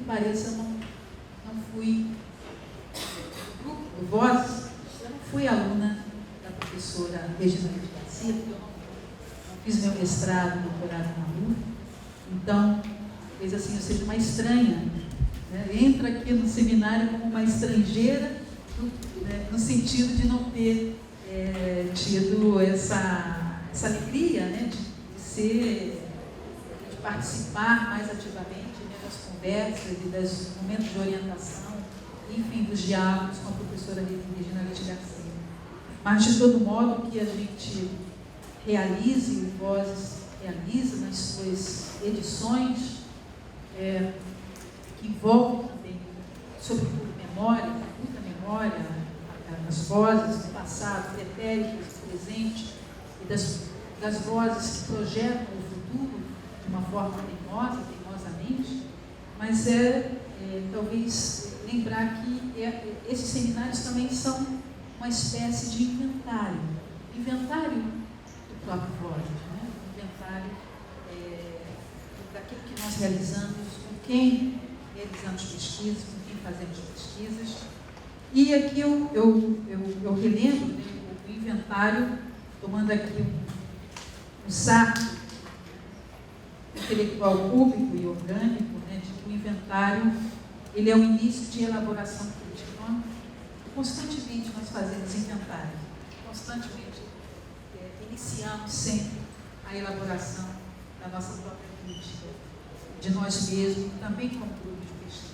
pareça, eu não fui do grupo Vozes, eu não fui aluna da professora Regina Garcia, porque eu não fiz meu mestrado, doutorado na UF, então, talvez assim eu seja uma estranha, né? Entra aqui no seminário como uma estrangeira, né? No sentido de não ter tido essa alegria, né? de participar mais ativamente, né? Das conversas e dos momentos de orientação, enfim, dos diálogos com a professora Regina Garcia. Mas, de todo modo, que a gente realize, o Vozes realiza nas suas edições, que envolvem também, sobretudo, memória, muita memória, as vozes do passado, pretéritos, presente, e das vozes que projetam o futuro de uma forma teimosamente, mas talvez lembrar que esses seminários também são uma espécie de inventário do próprio Vozes, né? Inventário daquilo que nós realizamos, com quem realizamos pesquisas, com quem fazemos pesquisas. E aqui eu relembro, né, o inventário, tomando aqui um saco intelectual público e orgânico, né, de que o inventário ele é o início de elaboração crítica. Então, constantemente nós fazemos inventário, constantemente iniciamos sempre a elaboração da nossa própria crítica, de nós mesmos, também como grupo de pesquisa,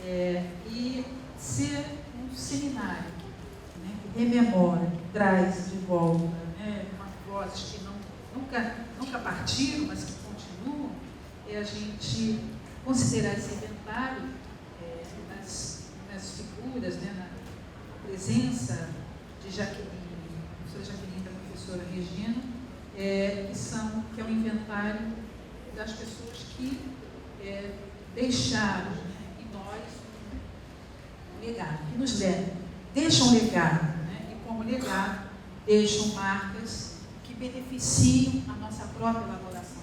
né? E ser um seminário, né, que rememora, que traz de volta, né, vozes que nunca partiram, mas que continuam, é a gente considerar esse inventário nas figuras, né, na presença de Jaqueline, professora Jaqueline e da professora Regina, que é um inventário das pessoas que deixaram, né, em nós um legado, que nos deixam legado, né, e como legado deixam marcas que beneficiam a nossa própria elaboração,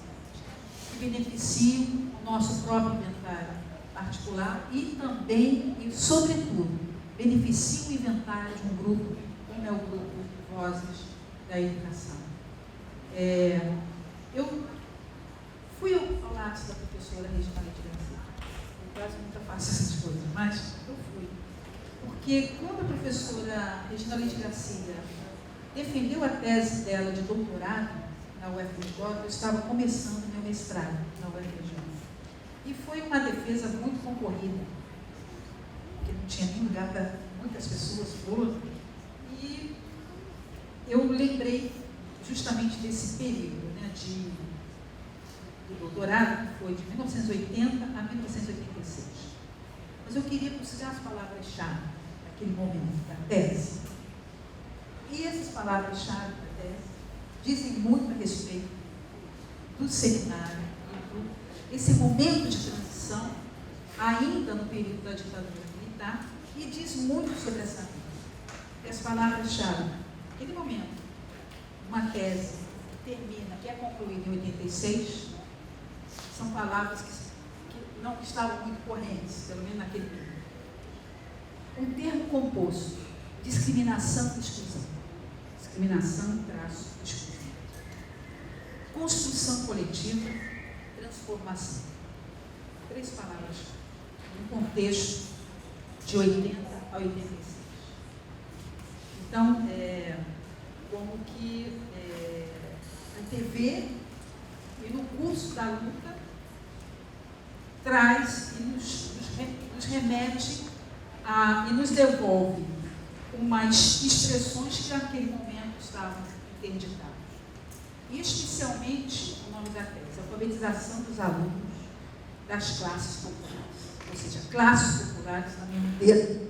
que beneficiam o nosso próprio inventário particular e também, e sobretudo, beneficiam o inventário de um grupo, como é o grupo Vozes da Educação. Eu fui ao lado da professora Regina Garcia, quase nunca faço essas coisas, mas eu fui. Porque quando a professora Regina Garcia defendeu a tese dela de doutorado na UFRJ, eu estava começando meu mestrado na UFRJ. E foi uma defesa muito concorrida, porque não tinha nem lugar para muitas pessoas boas. E eu lembrei justamente desse período, né, do doutorado, que foi de 1980 a 1986. Mas eu queria buscar as palavras-chave daquele momento da tese. E essas palavras-chave da tese dizem muito a respeito do seminário, esse momento de transição, ainda no período da ditadura militar, e diz muito sobre essa vida. E as palavras-chave, naquele momento, uma tese que termina, que é concluída em 86, são palavras que não estavam muito correntes, pelo menos naquele período. Um termo composto, discriminação e exclusão. Discriminação, exclusão. Construção coletiva, transformação. 3 palavras no contexto de 80 a 86. Então, como que a TV, e no curso da luta, traz e nos remete e nos devolve umas expressões que naquele momento estavam interditadas. E especialmente o nome da tese, alfabetização dos alunos das classes populares, ou seja, classes populares na minha ideia,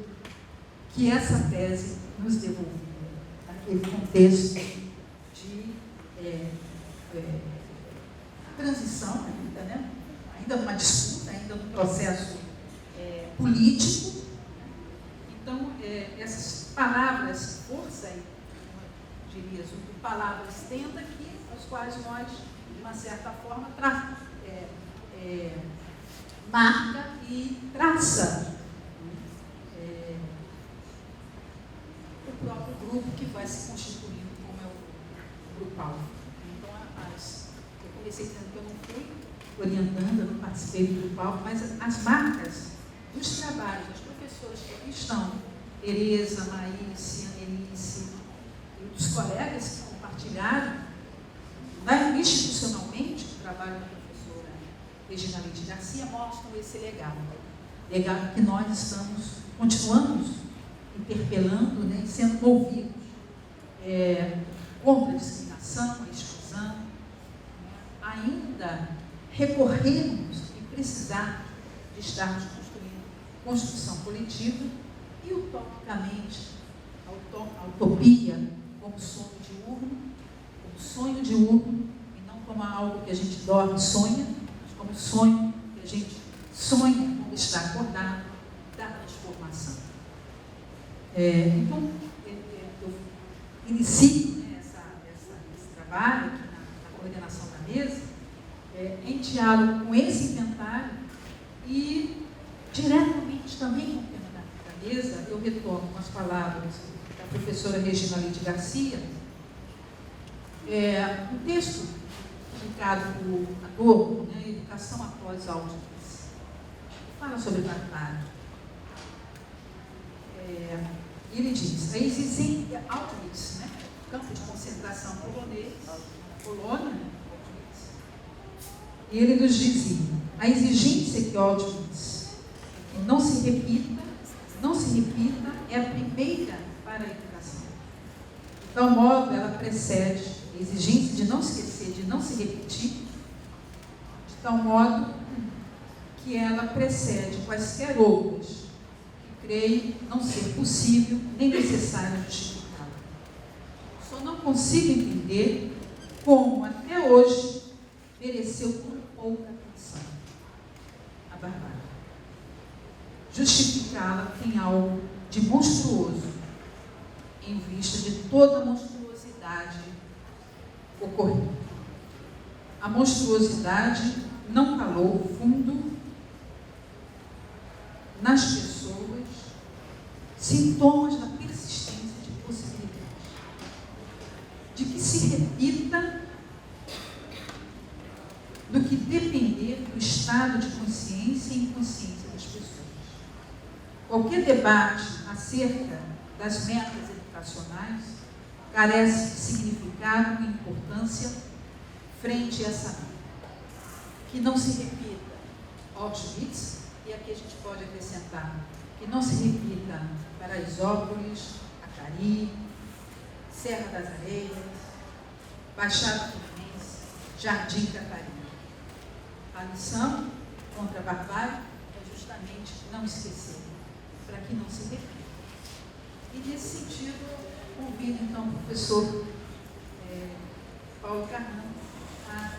que essa tese nos devolvia naquele contexto de transição ainda, né? Ainda numa disputa, ainda num processo político. Então, essas palavras, força e, diria, palavras tenda aqui, as quais nós, de uma certa forma, marca e traça o próprio grupo que vai se constituindo como é o grupal. Então, eu comecei dizendo que eu não fui orientando, eu não participei do grupal, mas as marcas dos trabalhos das professoras que aqui estão, Tereza, Maíse, Anelice, e dos colegas que compartilharam institucionalmente o trabalho da professora Regina Leite Garcia, mostram esse legado. Legado que nós continuamos interpelando, né, sendo movidos contra a discriminação, a exclusão, ainda recorrermos e precisar de estarmos construindo construção coletiva e, utopicamente, a utopia como sonho diurno, e não como algo que a gente dorme e sonha, mas como sonho que a gente sonha quando está acordado, da transformação. Então, eu inicio esse trabalho aqui na coordenação da mesa, em diálogo com esse inventário e diretamente também com o tema da mesa, eu retomo as palavras da professora Regina Leite Garcia, um texto publicado por Adorno, né, Educação após Auschwitz, fala sobre barbárie. Ele diz, a exigência Auschwitz, né, campo de concentração polonês, Polônia, e ele nos dizia, a exigência que Auschwitz não se repita, é a primeira para a educação. De tal modo, ela precede a exigência de não esquecer, de não se repetir, de tal modo que ela precede quaisquer outras que creio não ser possível nem necessário justificá-la. Só não consigo entender como, até hoje, mereceu tão pouca atenção a barbárie. Justificá-la tem algo de monstruoso em vista de toda a monstruosidade ocorrida. A monstruosidade não calou fundo nas pessoas, sintomas da persistência de possibilidades, de que se repita, do que depender do estado de consciência e inconsciência das pessoas. Qualquer debate acerca das metas educacionais carece de significado e importância frente a essa meta. Que não se repita Auschwitz, e aqui a gente pode acrescentar, que não se repita Paraisópolis, Acari, Serra das Areias, Baixada Fluminense, Jardim Catarina. A lição contra a barbárie é justamente não esquecer, para que não se repita. E nesse sentido, convido então o professor Paulo Carnão a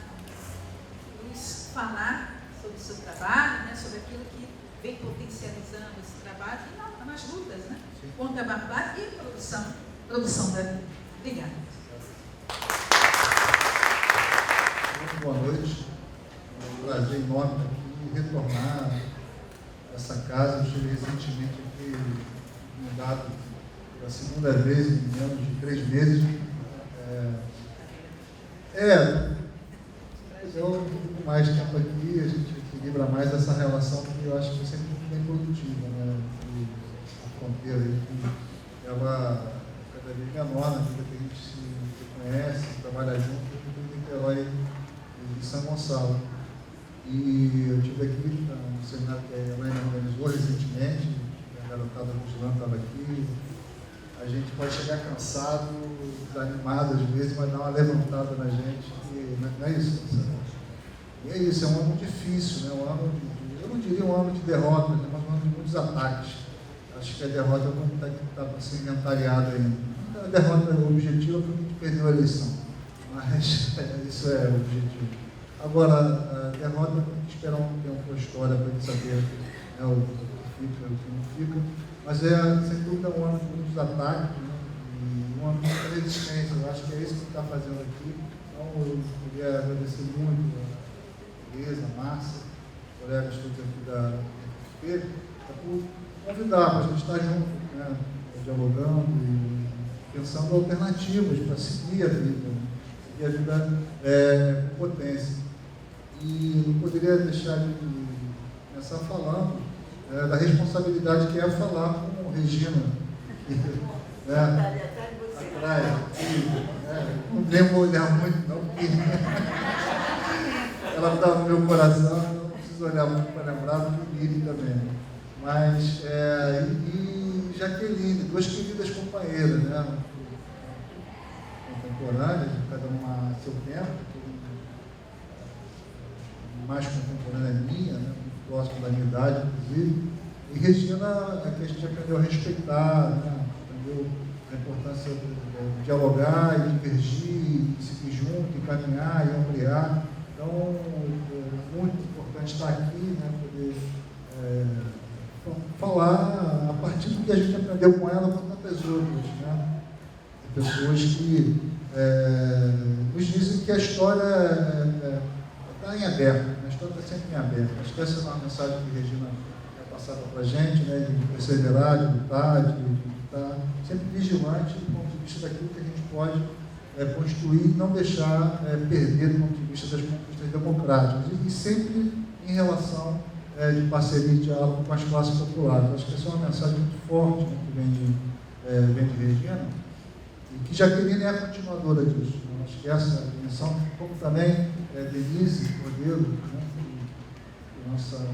nos falar sobre o seu trabalho, né, sobre aquilo que vem potencializando esse trabalho e nas lutas, né, contra a barbárie e produção da vida. Obrigada. Muito boa noite. É um prazer enorme aqui retornar a essa casa. Eu estive recentemente aqui mudado pela segunda vez em menos de 3 meses. Eu fico mais tempo aqui, a gente equilibra mais essa relação que eu acho que é sempre muito bem produtiva, né? A fronteira que ela cada vez menor na medida que a gente se conhece, trabalha junto, em Niterói e São Gonçalo. E eu estive aqui no seminário que a Helena organizou recentemente, a garotada vigilante estava aqui. A gente pode chegar cansado, desanimado às vezes, mas dá uma levantada na gente. Não é isso? E é isso, é um ano difícil, né? Eu não diria um ano de derrotas, né? Mas um ano de muitos ataques. Acho que a derrota não está para ser inventariada ainda. A derrota objetiva porque a gente perdeu a eleição, mas isso é o objetivo. Agora, a derrota tem que esperar um tempo para a história para a gente saber, né, o que fica, o que não fica. Mas sem dúvida, um ano de muitos ataques, né, e um ano de muita resistência. Eu acho que é isso que a gente está fazendo aqui. Então, eu queria agradecer muito a Tereza, a Márcia, colegas todos aqui da FFP, por convidar para a gente estar junto, né, dialogando e pensando alternativas para seguir a vida, né, seguir a vida com potência. E não poderia deixar de começar falando da responsabilidade que é falar com Regina. Atrás, não devo olhar muito, não, porque ela está no meu coração, não preciso olhar muito para lembrar do Miri também. Mas, e Jaqueline, duas queridas companheiras, né? Contemporâneas, cada uma a seu tempo, mais contemporânea minha, né? Muito próximo da minha idade, inclusive. E Regina, que a gente aprendeu a respeitar, né? Aprendeu a importância de dialogar e divergir, de seguir junto, e caminhar e ampliar. Então, é muito importante estar aqui, né? Poder falar a partir do que a gente aprendeu com ela, com tantas outras, né? Pessoas que nos dizem que a história está em aberto, a história está sempre em aberto. Acho que essa é uma mensagem que a Regina passava para a gente, né? De perseverar, de lutar, de estar sempre vigilante do ponto de vista daquilo que a gente pode construir e não deixar perder do ponto de vista das conquistas democráticas. E sempre em relação de parceria e diálogo com as classes populares. Acho que essa é uma mensagem muito forte, né, que vem de Regina, e que Jaqueline é a continuadora disso. Né? Acho que essa é a dimensão, como também Denise Cordeiro, né, que é nossa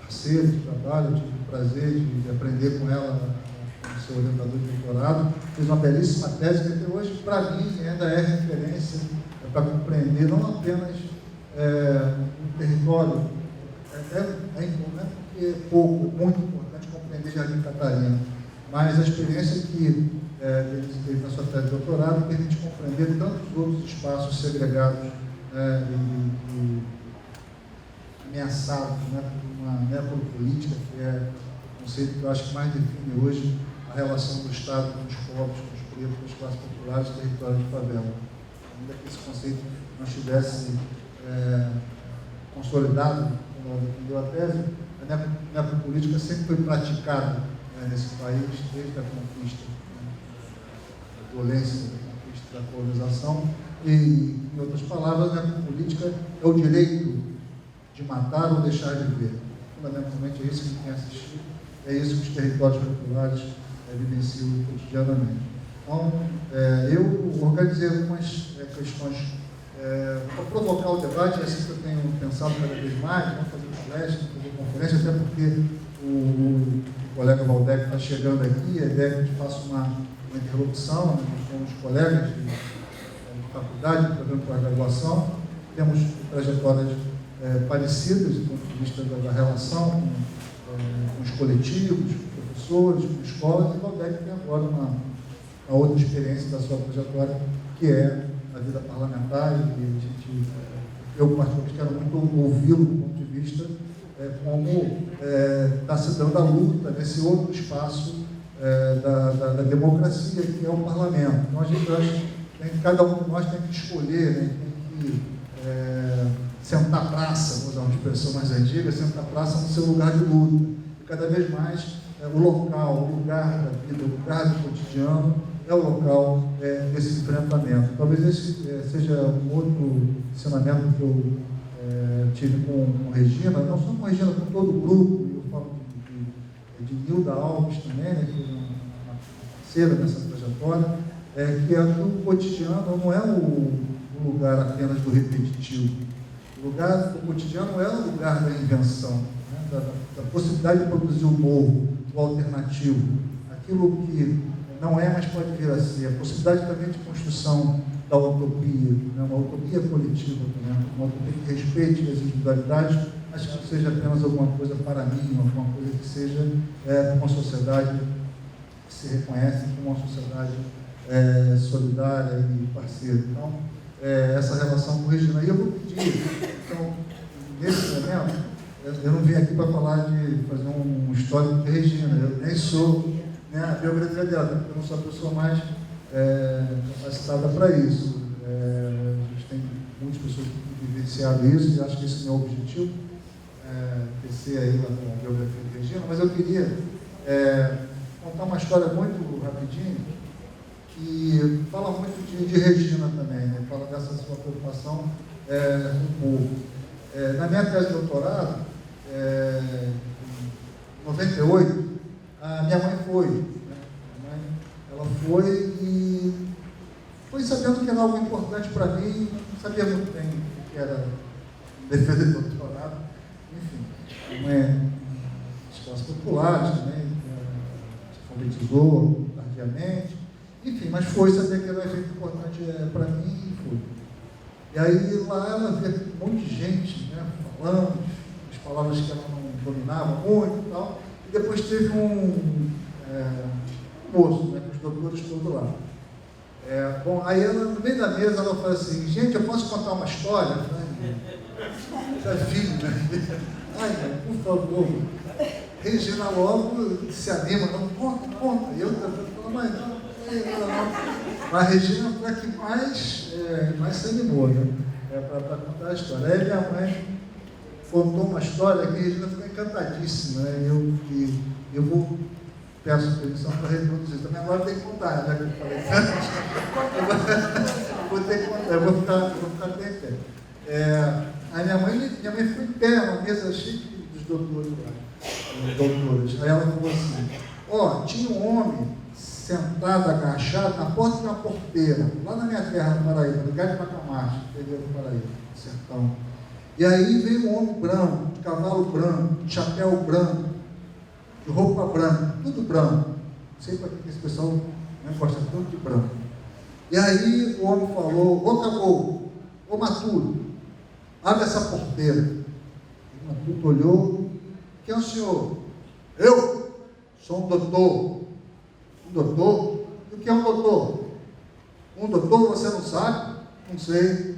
parceira de trabalho, eu tive o prazer de aprender com ela, como seu orientador de doutorado, fez uma belíssima tese que até hoje, para mim, ainda é referência para compreender não apenas um território, não é porque é pouco, muito importante compreender Jardim Catarina, mas a experiência que eles teve na sua tese de doutorado permite compreender tantos outros espaços segregados e ameaçados, né, por uma necropolítica, que é o conceito que eu acho que mais define hoje a relação do Estado com os pobres, com os pretos, com as classes populares e territórios de favela. Ainda que esse conceito não estivesse consolidado, quando ela defendeu a tese, a necropolítica sempre foi praticada nesse país desde a conquista, a violência da conquista da colonização. E, em outras palavras, a necropolítica é o direito de matar ou deixar de viver. Fundamentalmente é isso que quem assistiu, é isso que os territórios populares vivenciam cotidianamente. Então, eu organizei algumas questões para provocar o debate, é assim que eu tenho pensado cada vez mais, vamos fazer palestra, fazer conferência, até porque o colega Valdec está chegando aqui, a ideia é que a gente faça uma interlocução, né, com os colegas de faculdade, programa de graduação, temos trajetórias parecidas do ponto de vista da relação com os coletivos, com os professores, com escolas, e o Valdec tem agora uma outra experiência da sua trajetória, que é a vida parlamentar, e eu particularmente quero muito ouvi-lo do ponto de vista como está se dando a luta nesse outro espaço da democracia, que é o parlamento. Então, a gente acha que cada um de nós tem que escolher, né, tem que sentar a praça, vou usar uma expressão mais antiga, sentar a praça no seu lugar de luta. E cada vez mais o local, o lugar da vida, o lugar do cotidiano é o local desse enfrentamento. Talvez esse seja um outro ensinamento que eu tive com Regina, não só com Regina, com todo o grupo, e eu falo de Nilda Alves também, né, que é uma parceira nessa trajetória, que o cotidiano não é o lugar apenas do repetitivo. O lugar do cotidiano é o lugar da invenção, né, da possibilidade de produzir o novo, o alternativo, aquilo que não é, mas pode vir a ser, a possibilidade também de construção da utopia, né, uma utopia coletiva, né, uma utopia que respeite as individualidades, mas que não seja apenas alguma coisa para mim, alguma coisa que seja uma sociedade que se reconhece como uma sociedade solidária e parceira. Então, essa relação com Regina. E eu vou pedir, então, nesse momento, eu não vim aqui para falar de fazer um histórico de Regina, eu nem sou, né, a biografia dela, porque eu não sou a pessoa mais capacitada para isso. A gente tem muitas pessoas que têm vivenciado isso, e acho que esse não é o objetivo. tecer aí a biografia de Regina, mas eu queria contar uma história muito rapidinho, que fala muito de Regina também, né? Fala dessa sua preocupação com o povo. Na minha tese de doutorado, em 98, a minha mãe foi. Né? Ela foi e foi sabendo que era algo importante para mim, não sabia muito bem o que era defesa de doutorado. Enfim, minha mãe escolas populares também, se alfabetizou tardiamente. Enfim, mas foi saber que era um evento importante para mim e foi. E aí lá ela vê um monte de gente, né, falando as palavras que ela não dominava muito e tal. E depois teve um moço, né, com os doutores todos lá. Bom, aí ela, no meio da mesa, ela fala assim: gente, eu posso contar uma história? Já filho, né? Ai, mãe, por favor. Regina logo se anima, não, conta. E eu falo, mãe, não. A Regina foi a que mais se animou, né? Para contar a história. Aí minha mãe contou uma história que a Regina ficou encantadíssima, né? Eu peço permissão para reproduzir. Também agora tem que contar, né? Que eu falei vou ter que contar, eu vou ficar bem em pé. Aí minha mãe foi em pé, uma mesa cheia dos doutores lá, doutores. Aí ela falou assim: tinha um homem sentado, agachado, na porta de uma porteira, lá na minha terra, no Paraíba, no lugar de Macamacho, interior do Paraíba, sertão. E aí veio um homem branco, de cavalo branco, de chapéu branco, de roupa branca, tudo branco. Não sei para que esse pessoal gosta tanto de branco. E aí o homem falou: ô caboclo, ô Matuto, abre essa porteira. O Matuto olhou: quem é o senhor? Eu sou um doutor. Um doutor? E o que é um doutor? Um doutor você não sabe? Não sei.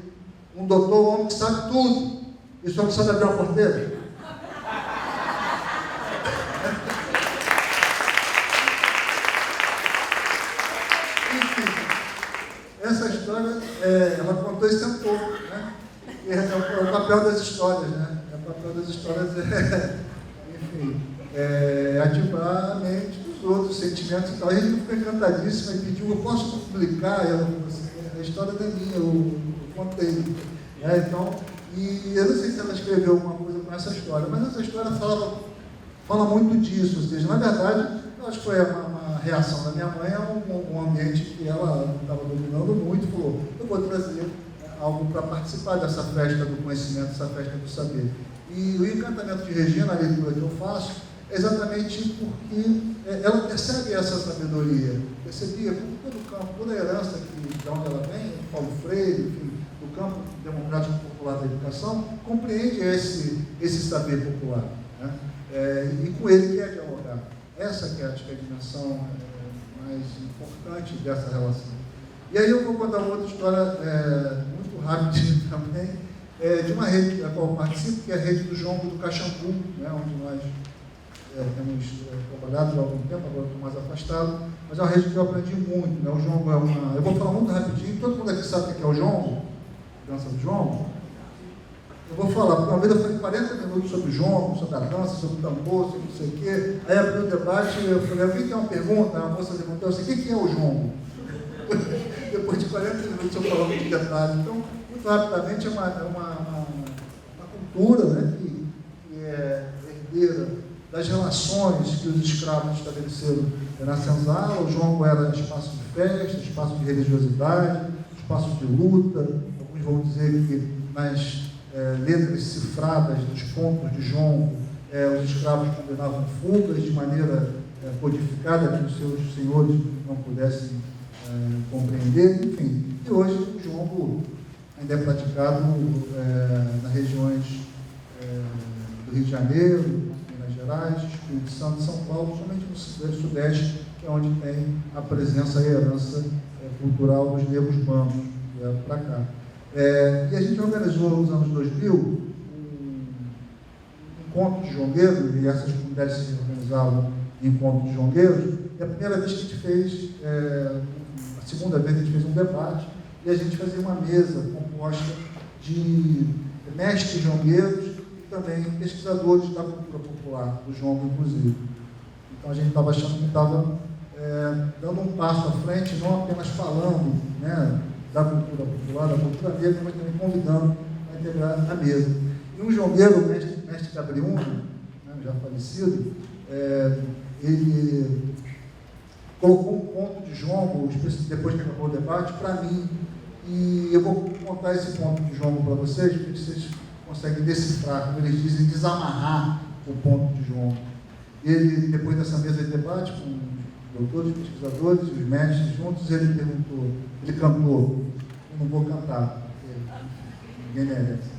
Um doutor é um homem que sabe tudo. E o senhor não sabe abrir uma porteira? Enfim, essa história, ela contou e sentou, né? É o papel das histórias, né? O papel das histórias enfim, ativar a mente dos outros, sentimentos e tal. A gente ficou encantadíssima e pediu: eu posso publicar? Ela falou assim: a história é minha, eu contei. Né? Então, e eu não sei se ela escreveu alguma coisa com essa história, mas essa história fala muito disso. Ou seja, na verdade, eu acho que foi uma reação da minha mãe a um ambiente que ela não estava dominando muito. Falou: eu vou trazer algo para participar dessa festa do conhecimento, dessa festa do saber. E o encantamento de Regina, a leitura que eu faço, é exatamente porque ela percebe essa sabedoria, percebia por todo o campo, toda a herança de onde ela vem, Paulo Freire, enfim, do campo democrático popular da educação, compreende esse saber popular, né? E com ele quer dialogar. Essa que é a dimensão mais importante dessa relação. E aí eu vou contar uma outra história muito rapidinho também, de uma rede da qual eu participo, que é a rede do Jongo do Caxambu, né, onde nós temos trabalhado há algum tempo, agora estou mais afastado, mas é uma rede que eu aprendi muito. Né? O Jongo eu vou falar muito rapidinho, todo mundo aqui sabe o que é o Jongo, dança do Jongo. Eu vou falar, porque uma vez eu falei 40 minutos sobre o Jongo, sobre a dança, sobre o tambor, sobre não sei o quê, aí abriu o debate, eu falei: alguém tem uma pergunta? A moça perguntou assim: o que é o Jongo? Depois de 40 minutos eu falando de detalhes. Então, muito rapidamente, é uma cultura, né, que é herdeira das relações que os escravos estabeleceram na senzala. O Jongo era espaço de festa, espaço de religiosidade, espaço de luta. Alguns vão dizer que nas letras cifradas dos contos de Jongo, os escravos combinavam fugas de maneira codificada, que os seus senhores não pudessem compreender, enfim. E hoje o Jongo ainda é praticado nas regiões do Rio de Janeiro, Minas Gerais, Espírito Santo, São Paulo, somente no Sudeste, que é onde tem a presença e a herança cultural dos negros bambos para cá. E a gente organizou nos anos 2000 um encontro de jongueiros, e essas comunidades se organizavam em encontros de jongueiros, e a primeira vez que a gente fez, a segunda vez a gente fez um debate, e a gente fazia uma mesa composta de mestres jongueiros também pesquisadores da cultura popular, do Jongo, inclusive. Então, a gente estava achando que estava dando um passo à frente, não apenas falando, né, da cultura popular, da cultura negra, mas também convidando a integrar a mesa. E um jongueiro, o mestre Gabriuno, né, já falecido, ele colocou um ponto de jongo, depois que acabou o debate, para mim, e eu vou contar esse ponto de jongo para vocês, porque vocês conseguem decifrar, como eles dizem, desamarrar o ponto de jongo. Ele, depois dessa mesa de debate, com doutores, pesquisadores, os mestres juntos, ele cantou, eu não vou cantar, porque ninguém merece.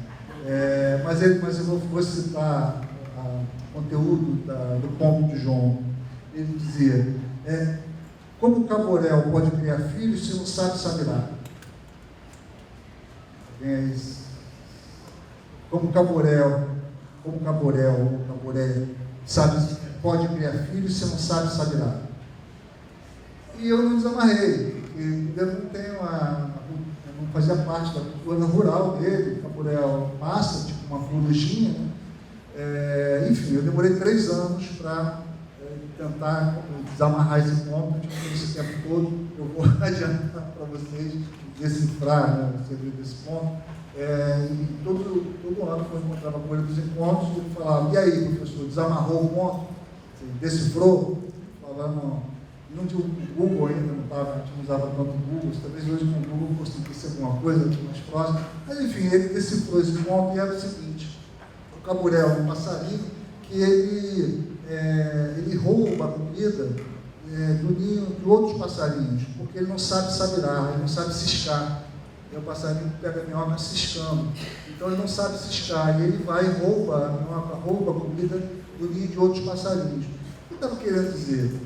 Mas eu vou citar o conteúdo do ponto de jongo. Ele dizia, como o Caborel pode criar filhos se não sabe saberá? Como o Caborel pode criar filhos se não sabe saberá? E eu não desamarrei, porque eu não fazia parte da cultura rural dele, o Caborel massa, tipo uma corujinha, né? Enfim, eu demorei 3 anos para tentar desamarrar esse ponto, esse tempo todo. Eu vou adiantar para vocês decifrar, né, o segredo desse ponto. E todo ano, quando eu encontrava com ele dos encontros, ele falava, e aí, professor, desamarrou o ponto? Decifrou? Eu falava, não tinha o Google ainda, a gente não usava tanto o Google, talvez hoje com o Google conseguisse alguma coisa mais próxima. Mas enfim, ele decifrou esse ponto e era o seguinte, o Caborel é um passarinho que ele rouba a comida do ninho de outros passarinhos, porque ele não sabe sabirar, ele não sabe ciscar. É o passarinho que pega a minhoca ciscando. Então ele não sabe ciscar, e ele vai e rouba a minhoca, rouba a comida do ninho de outros passarinhos. O que eu estava querendo dizer?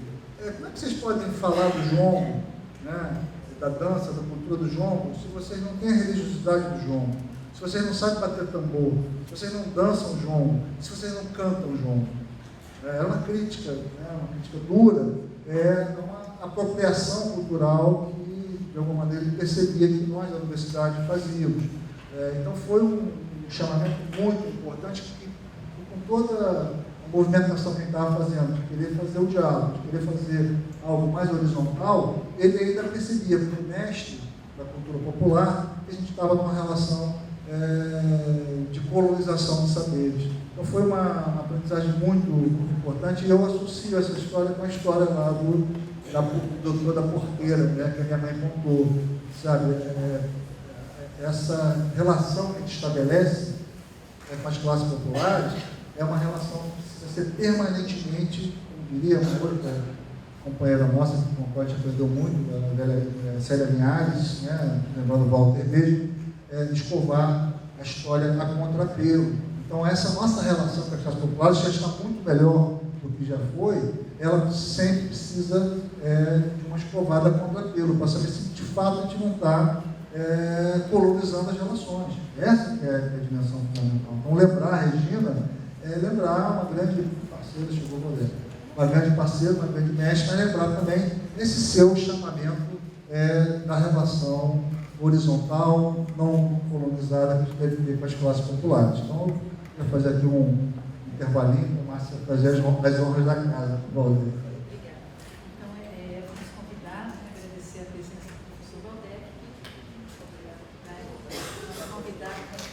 Como é que vocês podem falar do jongo, né, da dança, da cultura do jongo, se vocês não têm a religiosidade do jongo, se vocês não sabem bater tambor, se vocês não dançam jongo, se vocês não cantam jongo? É uma crítica, né, uma crítica dura, uma apropriação cultural que, de alguma maneira, ele percebia que nós da universidade fazíamos. Então foi um chamamento muito importante que, com toda a movimentação que ele estava fazendo, de querer fazer o diálogo, de querer fazer algo mais horizontal, ele ainda percebia, como mestre da cultura popular, que a gente estava numa relação de colonização de saberes. Então foi uma aprendizagem muito importante, e eu associo essa história com a história lá da doutora da porteira, né, que a minha mãe contou, sabe? Essa relação que a gente estabelece com as classes populares é uma relação que precisa ser permanentemente, como diria uma outra companheira nossa, com a qual a gente aprendeu muito, a velha Célia Linhares, né, lembrando o Walter mesmo, escovar a história a contrapelo. Então, essa nossa relação com as classes populares já está muito melhor do que já foi. Ela sempre precisa de uma escovada a contrapelo, para saber se de fato a gente não está colonizando as relações. Essa que é a dimensão fundamental. Então, lembrar a Regina lembrar uma grande parceira, chegou a poder, uma grande parceira, uma grande mestre, mas lembrar também esse seu chamamento da relação horizontal, não colonizada, que a gente deve ter com as classes populares. Então, eu vou fazer aqui um intervalinho para o Márcio fazer as honras da casa. Obrigada. Então, vamos convidar, agradecer a presença do professor Valdec. Vamos convidar a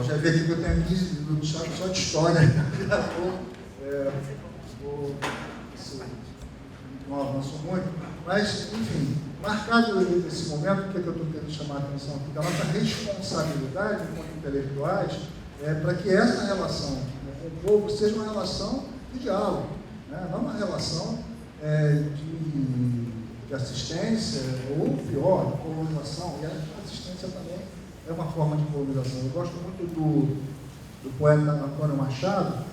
já vi aqui que eu tenho 15 minutos só de história. Não avanço muito, mas, enfim, marcado esse momento, o que eu estou querendo chamar a atenção aqui, da nossa responsabilidade enquanto intelectuais, para que essa relação com o povo seja uma relação de diálogo, né? Não uma relação de assistência, ou pior, de colonização, e a assistência também é uma forma de colonização. Eu gosto muito do poeta Antônio Machado,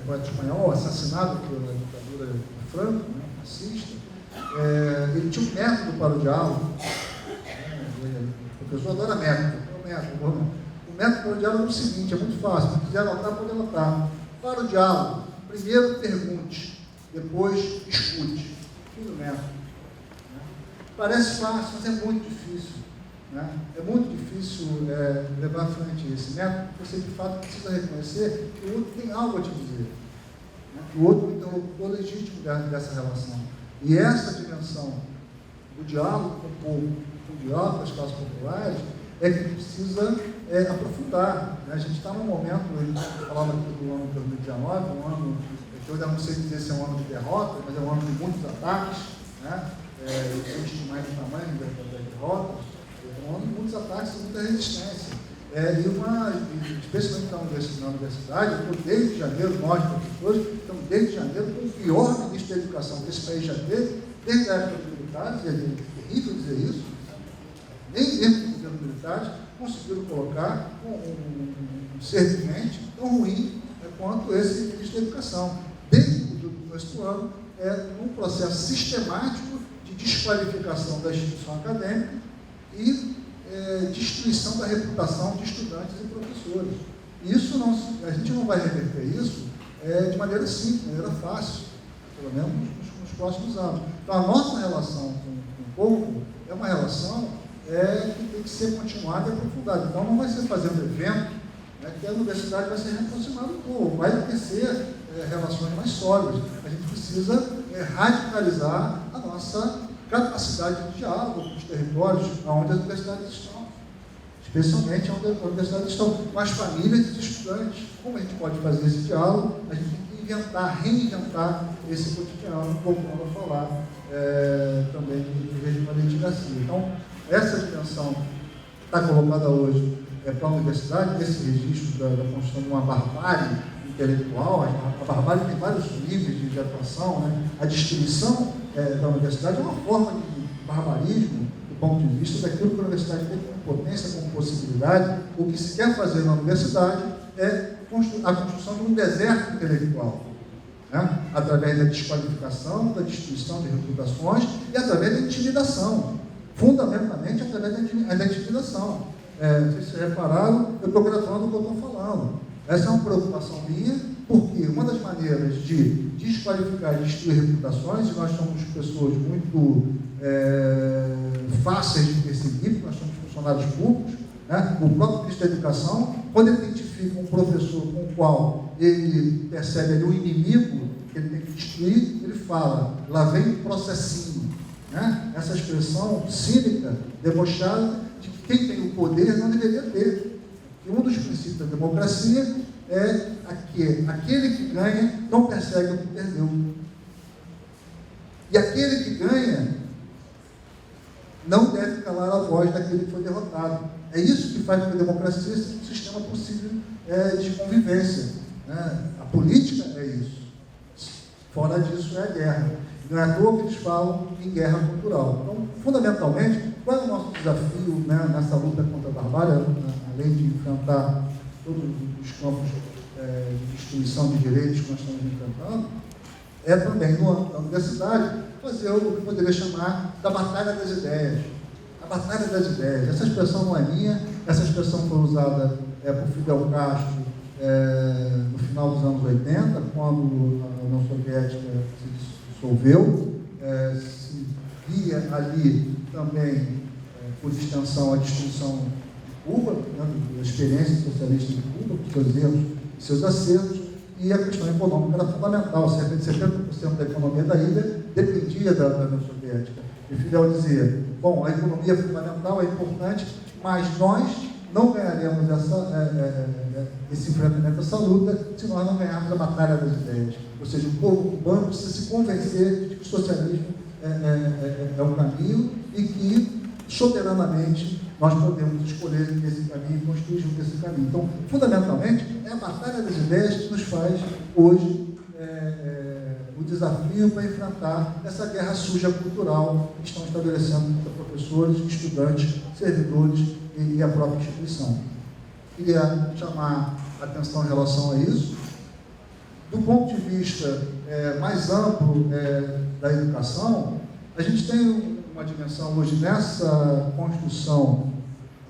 poeta espanhol, assassinado pela ditadura de Franco, né, fascista. Ele tinha um método para o diálogo. O professor adora método, O método para o diálogo é o seguinte, é muito fácil, se quiser anotar, pode anotar. Para o diálogo, primeiro pergunte, depois escute. Fim do método. Né? Parece fácil, mas é muito difícil. Né? É muito difícil levar à frente esse método, porque você de fato precisa reconhecer que o outro tem algo a te dizer. Né? Que o outro é um interlocutor legítimo dessa relação. E essa dimensão do diálogo com o povo, do diálogo com as classes populares, é que a gente precisa aprofundar. Né? A gente está num momento, a gente falava aqui do ano de 2019, um ano que eu ainda não sei dizer se é um ano de derrota, mas é um ano de muitos ataques, né? Existe mais o tamanho da derrota, é um ano de muitos ataques e muita resistência. Especialmente na universidade, eu estou desde janeiro, nós professores, estamos desde janeiro com o pior ministro da educação que esse país já teve, desde a época dos militares, e é terrível dizer isso, nem dentro do governo militar conseguiram colocar um servidente tão ruim quanto esse ministro da educação. Desde o começo do ano, um processo sistemático de desqualificação da instituição acadêmica e destruição da reputação de estudantes e professores. Isso a gente não vai reverter isso de maneira simples, de maneira fácil, pelo menos nos próximos anos. Então, a nossa relação com o povo é uma relação que tem que ser continuada e aprofundada. Então, não vai ser fazendo evento que a universidade vai ser reaproximada do povo, vai ter relações mais sólidas. A gente precisa radicalizar a nossa capacidade de diálogo com os territórios onde as universidades estão, especialmente onde as universidades estão, com as famílias e os estudantes. Como a gente pode fazer esse diálogo? A gente tem que reinventar esse cotidiano, voltando a falar também de Regina Garcia. Então, essa dimensão está colocada hoje para a universidade, esse registro da construção de uma barbárie intelectual. A barbárie tem vários níveis de atuação, né? A destruição da universidade é uma forma de barbarismo do ponto de vista daquilo que a universidade tem como potência, como possibilidade. O que se quer fazer na universidade é a construção de um deserto intelectual, né? Através da desqualificação, da destruição de reputações e através da intimidação, fundamentalmente através da intimidação. Não sei se vocês repararam, eu estou gravando o que eu estou falando. Essa é uma preocupação minha, porque uma das maneiras de desqualificar e destruir reputações, e nós somos pessoas muito fáceis de perseguir, porque nós somos funcionários públicos, né? O próprio ministro da Educação, quando ele identifica um professor com o qual ele percebe ali um inimigo que ele tem que destruir, ele fala, lá vem um processinho. Né? Essa expressão cínica, debochada, de que quem tem o poder não deveria ter. E um dos princípios da democracia é aquele que ganha não persegue o que perdeu. E aquele que ganha não deve calar a voz daquele que foi derrotado. É isso que faz com que a democracia seja um sistema possível de convivência. Né? A política é isso. Fora disso é a guerra. Não é à toa que eles falam em guerra cultural. Então, fundamentalmente, qual é o nosso desafio, né, nessa luta contra a barbárie, além de enfrentar todos os campos de destruição de direitos que nós estamos enfrentando, é também, na universidade, fazer o que poderia chamar da batalha das ideias. A batalha das ideias. Essa expressão não é minha, essa expressão foi usada por Fidel Castro no final dos anos 80, quando a União Soviética se dissolveu, se via ali também, por extensão, a destruição de Cuba, né, da experiência socialista de Cuba, com seus erros e seus acertos, e a questão econômica era fundamental. Cerca de 70% da economia da ilha dependia da União Soviética. E Fidel dizia, bom, a economia é fundamental, é importante, mas nós não ganharemos esse enfrentamento, essa luta, se nós não ganharmos a batalha das ideias. Ou seja, o povo cubano precisa se convencer de que o socialismo é o caminho e que, soberanamente, nós podemos escolher esse caminho e construir junto esse caminho. Então, fundamentalmente, é a batalha das ideias que nos faz, hoje, o desafio para enfrentar essa guerra suja cultural que estão estabelecendo contra professores, estudantes, servidores e a própria instituição. Queria chamar a atenção em relação a isso. Do ponto de vista mais amplo da educação, a gente tem uma dimensão hoje nessa construção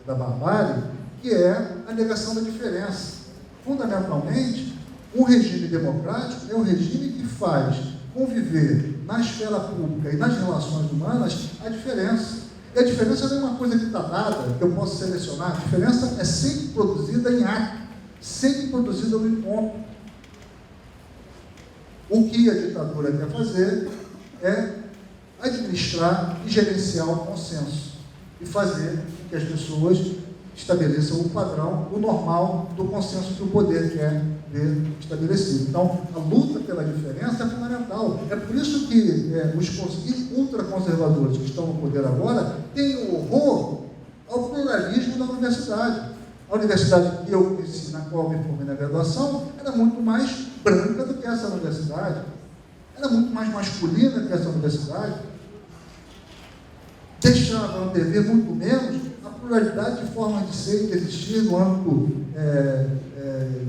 da barbárie, que é a negação da diferença. Fundamentalmente, um regime democrático é um regime que faz conviver na esfera pública e nas relações humanas a diferença. E a diferença não é uma coisa que está dada, que eu posso selecionar. A diferença é sempre produzida em ato, sempre produzida no encontro. O que a ditadura quer fazer é administrar e gerenciar o consenso e fazer com que as pessoas estabeleçam o padrão, o normal do consenso que o poder quer ver estabelecido. Então, a luta pela diferença é fundamental. É por isso que os ultraconservadores que estão no poder agora têm um horror ao pluralismo da universidade. A universidade que eu conheci, na qual eu me formei na graduação, era muito mais branca do que essa universidade. Era muito mais masculina que essa universidade. Deixava antever muito menos a pluralidade de formas de ser e de existir no âmbito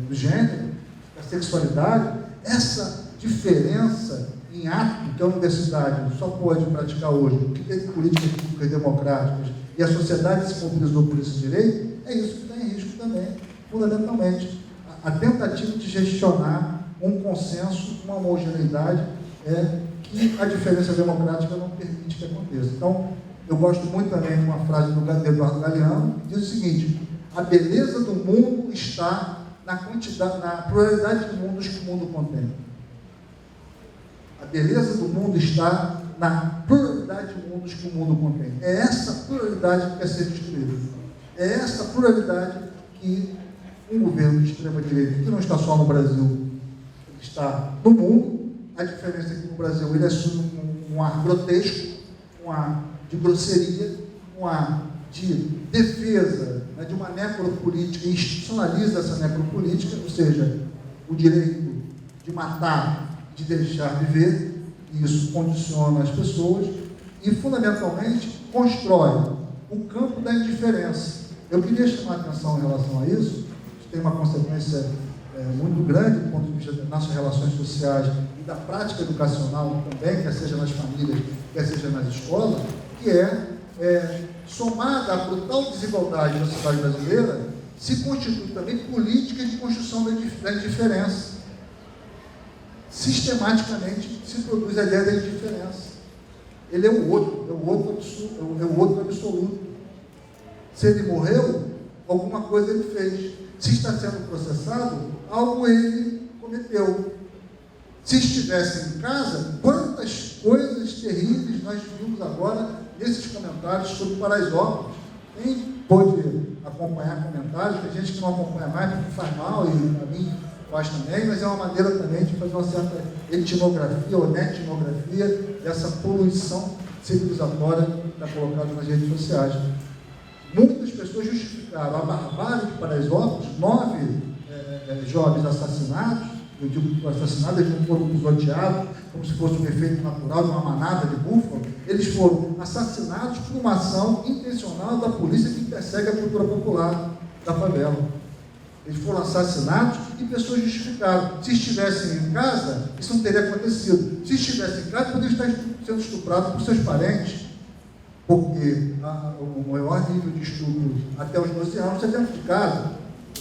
do gênero, da sexualidade. Essa diferença em ato que a universidade só pode praticar hoje, porque tem políticas públicas democráticas e a sociedade se mobilizou por esse direito, é isso que está em risco também, fundamentalmente. A tentativa de gestionar um consenso, uma homogeneidade, que a diferença democrática não permite que aconteça. Então, eu gosto muito também de uma frase do Eduardo Galeano, que diz o seguinte: a beleza do mundo está na pluralidade de mundos que o mundo contém. A beleza do mundo está na pluralidade de mundos que o mundo contém. É essa pluralidade que quer ser destruída. É essa pluralidade que um governo de extrema-direita, que não está só no Brasil, está no mundo. A diferença é que no Brasil ele assume um ar grotesco, um ar de grosseria, um ar de defesa, de uma necropolítica, institucionaliza essa necropolítica, ou seja, o direito de matar, de deixar viver, e isso condiciona as pessoas, e fundamentalmente constrói o campo da indiferença. Eu queria chamar a atenção em relação a isso, que tem uma consequência muito grande do ponto de vista das nossas relações sociais e da prática educacional também, quer seja nas famílias, quer seja nas escolas, que somada à brutal desigualdade da sociedade brasileira, se constitui também políticas de construção da indiferença. Sistematicamente se produz a ideia da indiferença. Ele é o outro absoluto. Se ele morreu, alguma coisa ele fez. Se está sendo processado, algo ele cometeu. Se estivesse em casa, quantas coisas terríveis nós vimos agora nesses comentários sobre Paraisópolis. Quem pôde acompanhar comentários, tem gente que não acompanha mais porque faz mal, e a mim faz também, mas é uma maneira também de fazer uma certa etnografia ou netnografia dessa poluição civilizatória que está colocada nas redes sociais. Muitas pessoas justificaram a barbárie de Paraisópolis, 9 jovens assassinados. Eu digo assassinados, eles não foram pisoteados como se fosse um efeito natural de uma manada de búfalo. Eles foram assassinados por uma ação intencional da polícia que persegue a cultura popular da favela. Eles foram assassinados e pessoas justificaram. Se estivessem em casa, isso não teria acontecido. Se estivessem em casa, poderiam estar sendo estuprados por seus parentes, porque o maior nível de estupro até os 12 anos é dentro de casa,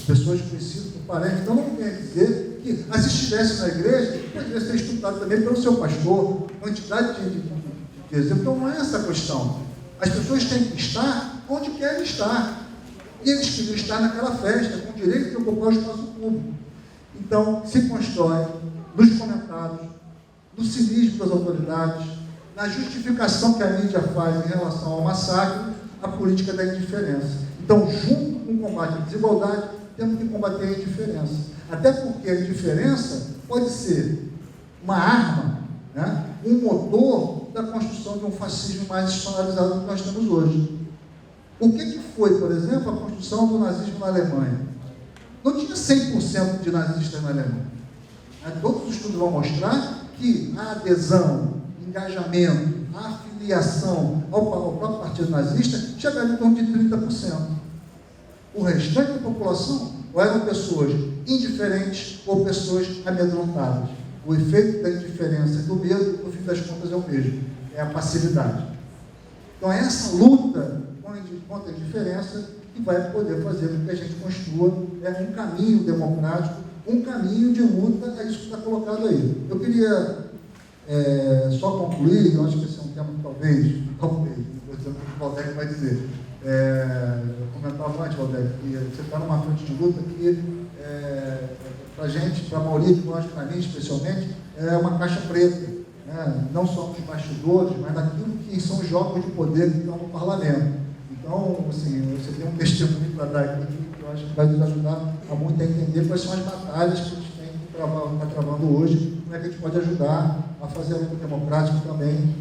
pessoas conhecidas por parentes. Então não quer dizer que, se estivesse na igreja, poderia ser estuprado também pelo seu pastor, quantidade de exemplos. Então não é essa a questão. As pessoas têm que estar onde querem estar. E eles queriam estar naquela festa, com o direito de ocupar o espaço público. Então, se constrói nos comentários, no cinismo das autoridades, na justificação que a mídia faz em relação ao massacre, a política da indiferença. Então, junto com o combate à desigualdade, temos que combater a indiferença. Até porque a indiferença pode ser uma arma, um motor da construção de um fascismo mais institucionalizado que nós temos hoje. O que foi, por exemplo, a construção do nazismo na Alemanha? Não tinha 100% de nazistas na Alemanha. Todos os estudos vão mostrar que a adesão, engajamento, a afiliação ao próprio partido nazista chegava em torno de 30%. O restante da população ou eram pessoas indiferentes ou pessoas amedrontadas. O efeito da indiferença e do medo, no fim das contas, é o mesmo. É a passividade. Então, é essa luta contra a indiferença que vai poder fazer com que a gente construa um caminho democrático, um caminho de luta, é isso que está colocado aí. Eu queria só concluir, eu acho que esse é um tema que talvez, vou dizer o que o Valdec vai dizer. Eu comentava antes, Valdec, que você está numa frente de luta que, para a gente, para a maioria de nós, para mim especialmente, é uma caixa preta, né? Não só nos bastidores, mas naquilo que são os jogos de poder que estão no parlamento. Então, assim, você tem um testemunho para dar aqui que eu acho que vai nos ajudar a muito a entender quais são as batalhas que a gente tem que estar travando hoje, como é que a gente pode ajudar a fazer a luta democrática também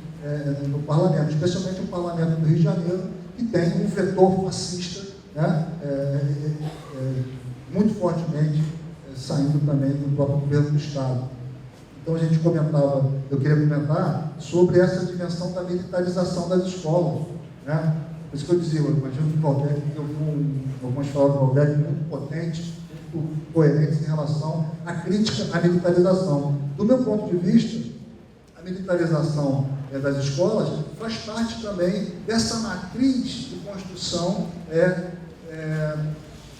no parlamento, especialmente o parlamento do Rio de Janeiro, que tem um vetor fascista, né, muito fortemente saindo também do próprio governo do Estado. Então, eu queria comentar sobre essa dimensão da militarização das escolas, né? Por isso que eu dizia, eu imagino que o Valdec, eu vi algumas falas do Valdec muito potentes, muito coerentes em relação à crítica à militarização. Do meu ponto de vista, a militarização das escolas faz parte também dessa matriz de construção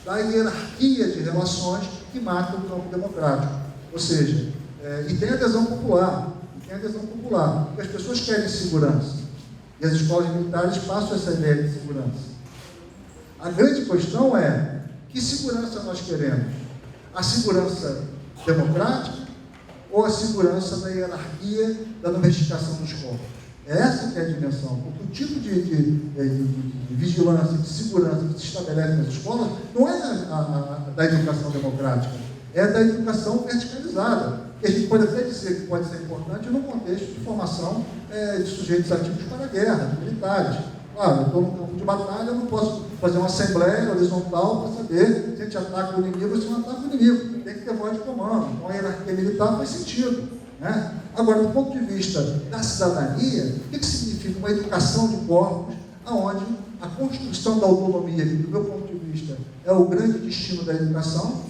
da hierarquia de relações que marca o campo democrático. Ou seja, e tem adesão popular, porque as pessoas querem segurança. E as escolas militares passam essa ideia de segurança. A grande questão é, que segurança nós queremos? A segurança democrática ou a segurança da hierarquia da domesticação dos corpos? Essa que é a dimensão, porque o tipo de vigilância, de segurança que se estabelece nas escolas não é da educação democrática, é da educação verticalizada. Que a gente pode até dizer que pode ser importante no contexto de formação de sujeitos ativos para a guerra, de militares. Claro, eu estou no campo de batalha, eu não posso fazer uma assembleia horizontal para saber se a gente ataca o inimigo ou se não ataca o inimigo. Tem que ter voz de comando. Então a hierarquia militar faz sentido, né? Agora, do ponto de vista da cidadania, o que significa uma educação de corpos, onde a construção da autonomia, que do meu ponto de vista é o grande destino da educação.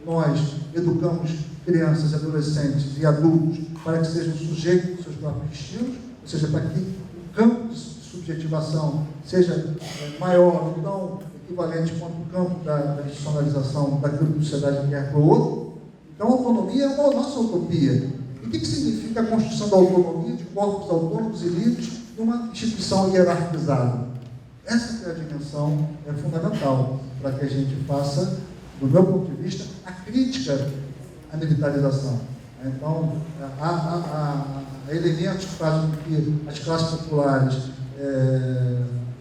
Nós educamos crianças, adolescentes e adultos para que sejam sujeitos dos seus próprios destinos, ou seja, para que o campo de subjetivação seja maior, não equivalente quanto o campo da institucionalização daquilo que a sociedade quer para o outro. Então, a autonomia é uma nossa utopia. E o que significa a construção da autonomia de corpos autônomos e livres numa instituição hierarquizada? Essa é a dimensão fundamental para que a gente faça, do meu ponto de vista, a crítica à militarização. Então, há elementos que fazem com que as classes populares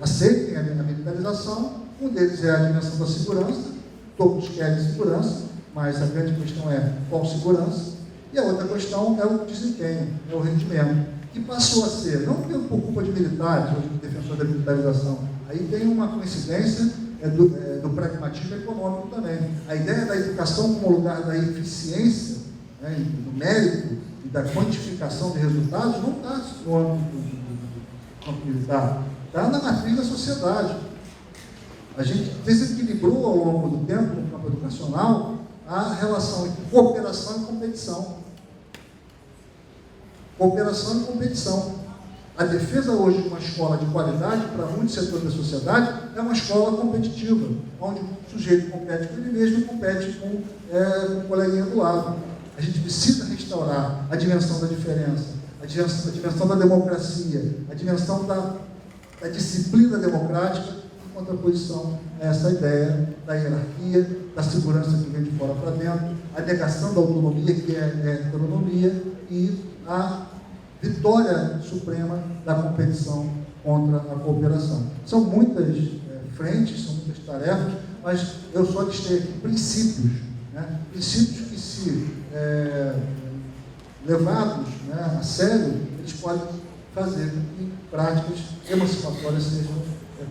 aceitem a militarização. Um deles é a dimensão da segurança. Todos querem segurança, mas a grande questão é qual segurança. E a outra questão é o desempenho, é o rendimento, que passou a ser, não por culpa de militares ou de defensores da militarização. Aí tem uma coincidência do pragmatismo econômico também. A ideia da educação como lugar da eficiência, né, do mérito e da quantificação de resultados não está no âmbito do campo militar, está na matriz da sociedade. A gente desequilibrou ao longo do tempo, no campo educacional, a relação entre cooperação e competição. Cooperação e competição. A defesa hoje de uma escola de qualidade, para muitos setores da sociedade, é uma escola competitiva, onde o sujeito compete com ele mesmo e compete com o coleguinha do lado. A gente precisa restaurar a dimensão da diferença, a dimensão da democracia, a dimensão da disciplina democrática, em contraposição a essa ideia da hierarquia, da segurança que vem de fora para dentro, a negação da autonomia, que é a heteronomia, e a vitória suprema da competição contra a cooperação. São muitas frentes, são muitas tarefas, mas eu só listei aqui princípios, né? Princípios que, se levados, né, a sério, eles podem fazer com que práticas emancipatórias sejam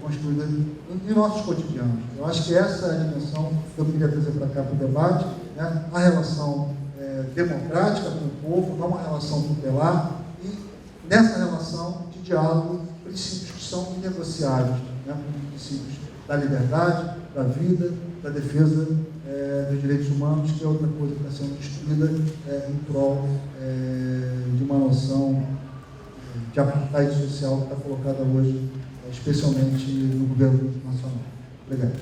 construídas em nossos cotidianos. Eu acho que essa é a dimensão que eu queria trazer para cá para o debate, né? A relação democrática com o povo, não uma relação tutelar, e nessa relação de diálogo, princípios que são inegociáveis, né? Princípios da liberdade, da vida, da defesa dos direitos humanos, que é outra coisa que está sendo destruída em prol de uma noção de apartheid social que está colocada hoje, especialmente no governo nacional. Obrigado.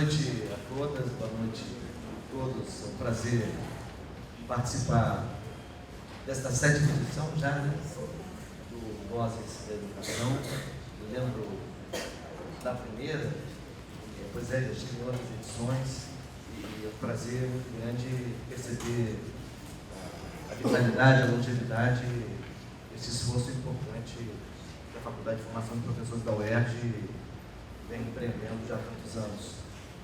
noite a todas, boa noite a todos. É um prazer participar desta 7ª edição já, né, do Vozes da Educação. Eu lembro da primeira, pois é, já tive outras edições e é um prazer muito grande perceber a vitalidade, a longevidade, esse esforço importante que a Faculdade de Formação de Professores da UERJ vem empreendendo já há tantos anos.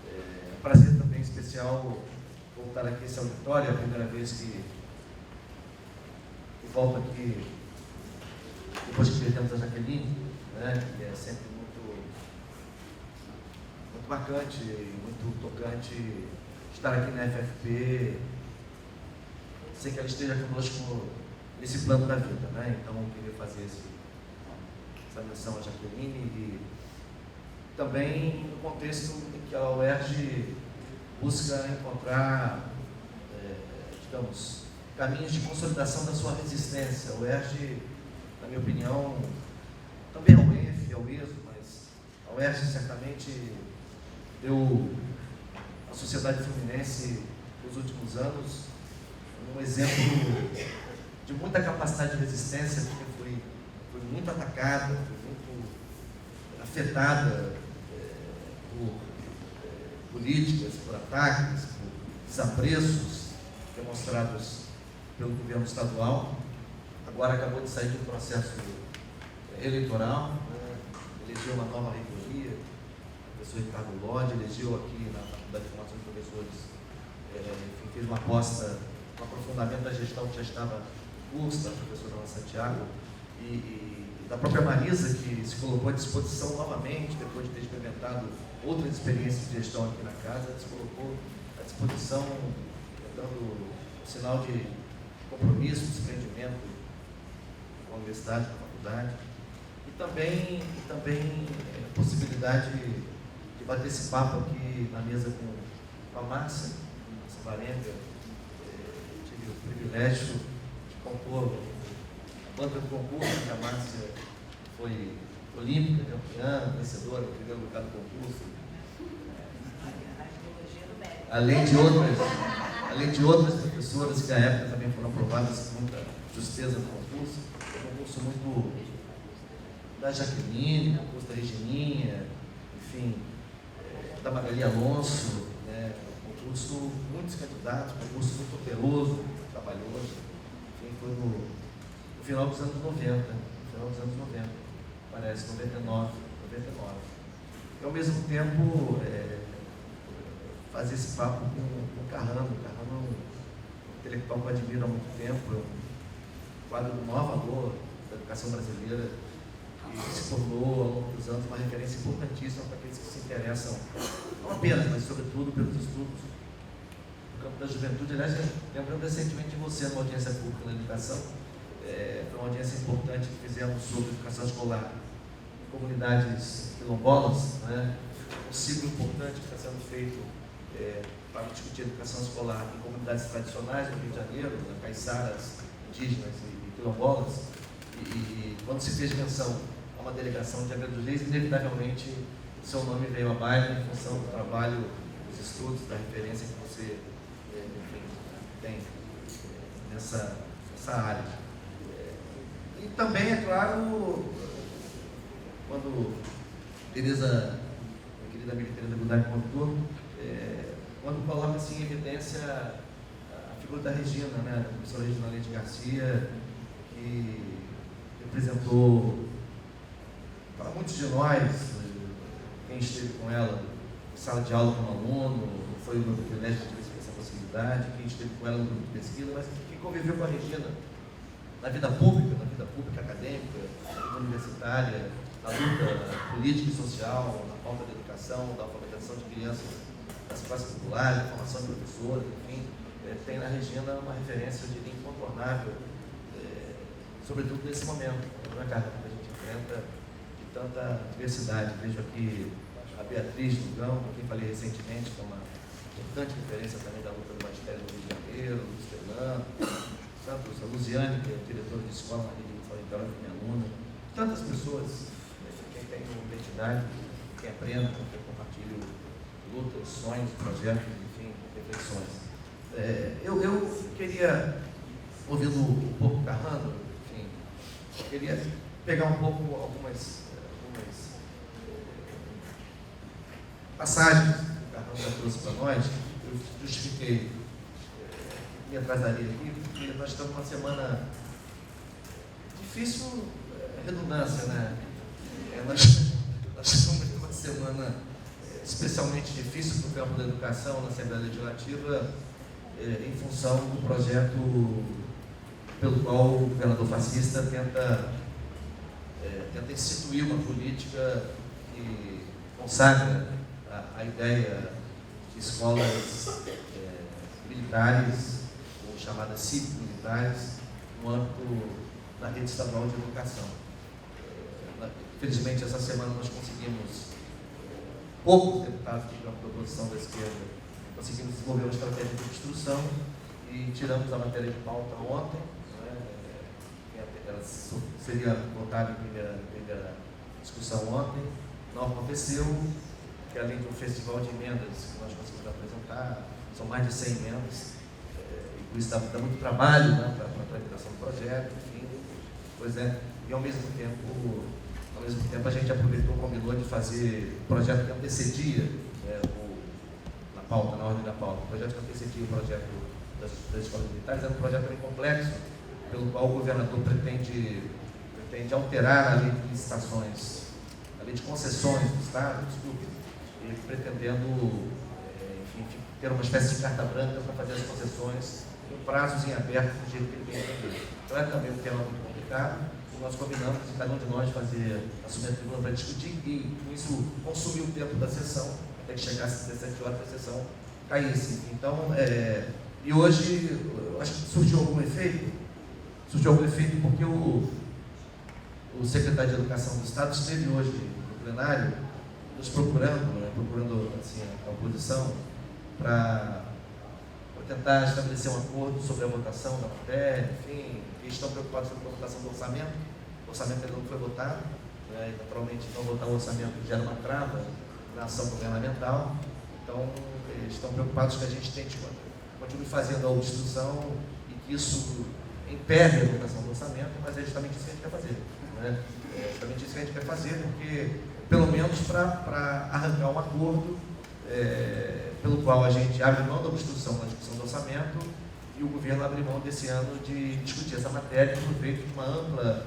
É um prazer também especial voltar aqui a esse auditório, é a primeira vez que volto aqui depois que perdemos a Jaqueline, né, que é sempre muito marcante e muito tocante estar aqui na FFP sem que ela esteja conosco nesse plano da vida, né? Então eu queria fazer essa menção a Jaqueline e também no contexto em que a UERJ busca encontrar, digamos, caminhos de consolidação da sua resistência. A UERJ, na minha opinião, também é o ENF, é o ESO, mas a UERJ certamente deu à sociedade fluminense nos últimos anos um exemplo de muita capacidade de resistência, porque foi muito atacada, foi muito afetada por políticas, por ataques, por desapreços demonstrados pelo governo estadual. Agora acabou de sair de um processo eleitoral, né? Elegeu uma nova reitoria, o professor Ricardo Lodi, elegeu aqui na Faculdade de Formação de Professores, enfim, fez uma aposta, um aprofundamento da gestão que já estava em curso, da professora Ana Santiago, e da própria Marisa, que se colocou à disposição novamente, depois de ter experimentado outras experiências de gestão aqui na casa, se colocou à disposição, dando um sinal de compromisso, desprendimento com a universidade, com a faculdade, e também a possibilidade de bater esse papo aqui na mesa com a Márcia Varenga. Tive o privilégio de compor a banca do concurso, que a Márcia foi olímpica, campeã, vencedora, em primeiro lugar do concurso. Além de outras professoras que à época também foram aprovadas com muita justeza no concurso. Foi um concurso muito da Jaqueline, concurso da Regininha, enfim, da Magali Alonso, né, concurso, muitos candidatos, concurso muito operoso, trabalhoso, enfim, foi no final dos anos 90, parece, 99. E ao mesmo tempo, fazer esse papo com o Carrano. O Carrano é um intelectual que eu admiro há muito tempo, é um quadro do maior valor da educação brasileira e se tornou, ao longo dos anos, uma referência importantíssima para aqueles que se interessam, não apenas, mas sobretudo pelos estudos no campo da juventude. Aliás, lembrando recentemente de você, numa audiência pública na educação, foi uma audiência importante que fizemos sobre educação escolar em comunidades quilombolas, né? Um ciclo importante que está sendo feito para discutir educação escolar em comunidades tradicionais do Rio de Janeiro, caiçaras, indígenas e quilombolas, e quando se fez menção a uma delegação de Angra dos Reis, inevitavelmente o seu nome veio à baila em função do trabalho, dos estudos, da referência que você tem nessa área. E também, é claro, quando Tereza, minha querida amiga Tereza Gudai contou, quando coloca assim, em evidência a figura da Regina, né, da professora Regina Leite Garcia, que representou para muitos de nós, quem esteve com ela em sala de aula como aluno, foi o meu privilégio de ter essa possibilidade, quem esteve com ela no grupo de pesquisa, mas quem conviveu com a Regina na vida pública acadêmica, na vida universitária, na luta política e social, na pauta da educação, da alfabetização de crianças das classes populares, da formação de professores, enfim, tem na Regina uma referência, eu diria, incontornável, sobretudo nesse momento, não é, Carla, que a gente enfrenta de tanta diversidade. Vejo aqui a Beatriz Lugão, com quem falei recentemente, que é uma importante referência também da luta do magistério do Rio de Janeiro, do Estelano, a Luziane, que é diretora de escola na Rede de São Vitória, minha aluna, tantas pessoas, quem tem uma identidade, quem aprenda, quem compartilha lutas, sonhos, projetos, enfim, reflexões. Eu queria, ouvindo um pouco Carrano, enfim, queria pegar um pouco algumas passagens que o Carrano já trouxe para nós. Eu justifiquei, me atrasaria aqui, porque nós estamos numa semana difícil, redundância, né? Nós estamos numa semana especialmente difícil para o campo da educação na Assembleia Legislativa, em função do projeto pelo qual o governador fascista tenta instituir uma política que consagra a ideia de escolas militares, ou chamadas cívico-militares, no âmbito da rede estadual de educação. Infelizmente, essa semana nós conseguimos, poucos deputados do campo da oposição da esquerda, conseguimos desenvolver uma estratégia de obstrução e tiramos a matéria de pauta ontem. Ela seria votada em primeira discussão ontem, não aconteceu, porque além de um festival de emendas que nós conseguimos apresentar, são mais de 100 emendas, e por isso dá muito trabalho, né, para a tramitação do projeto, enfim, e ao mesmo tempo a gente aproveitou, combinou de fazer o projeto que antecedia, na ordem da pauta, o projeto que antecedia o projeto das escolas militares. Era um projeto bem complexo, pelo qual o governador pretende alterar a lei de licitações, a lei de concessões do Estado, e pretendendo, enfim, ter uma espécie de carta branca para fazer as concessões em prazos em aberto do jeito que ele bem entender. Então é também um tema muito complicado, e nós combinamos, cada um de nós, assumir a tribuna para discutir, e com isso consumir o tempo da sessão, até que chegasse às 17 horas da sessão, caísse. Então, e hoje, eu acho que surgiu algum efeito porque o secretário de Educação do Estado esteve hoje no plenário, nos procurando assim, a oposição, para tentar estabelecer um acordo sobre a votação da matéria, enfim, eles estão preocupados com a votação do orçamento. O orçamento ainda não foi votado, e naturalmente não votar o orçamento gera uma trava na ação governamental. Então, eles estão preocupados que a gente continue fazendo a obstrução e que isso impede a votação do orçamento, mas é justamente isso que a gente quer fazer. Né? É justamente isso que a gente quer fazer, porque, pelo menos para arrancar um acordo pelo qual a gente abre mão da obstrução na discussão do orçamento e o governo abre mão desse ano de discutir essa matéria, por feito de uma ampla,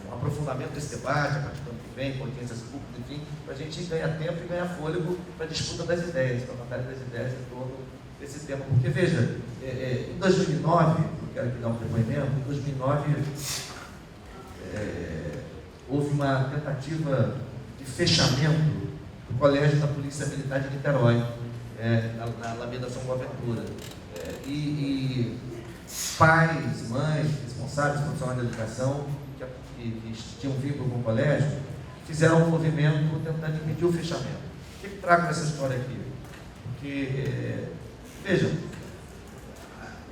um aprofundamento desse debate, a partir do ano que vem, com audiências públicas, enfim, para a gente ganhar tempo e ganhar fôlego para a disputa das ideias, para a batalha das ideias em torno desse tema. Porque, veja, em 2009, eu quero aqui dar um depoimento, em 2009 houve uma tentativa de fechamento do Colégio da Polícia Militar de Niterói, na Alameda São Boaventura. E pais, mães, responsáveis, profissionais da educação, que tinham vindo para o colégio, fizeram um movimento tentando impedir o fechamento. O que trago nessa história aqui? Porque, vejam,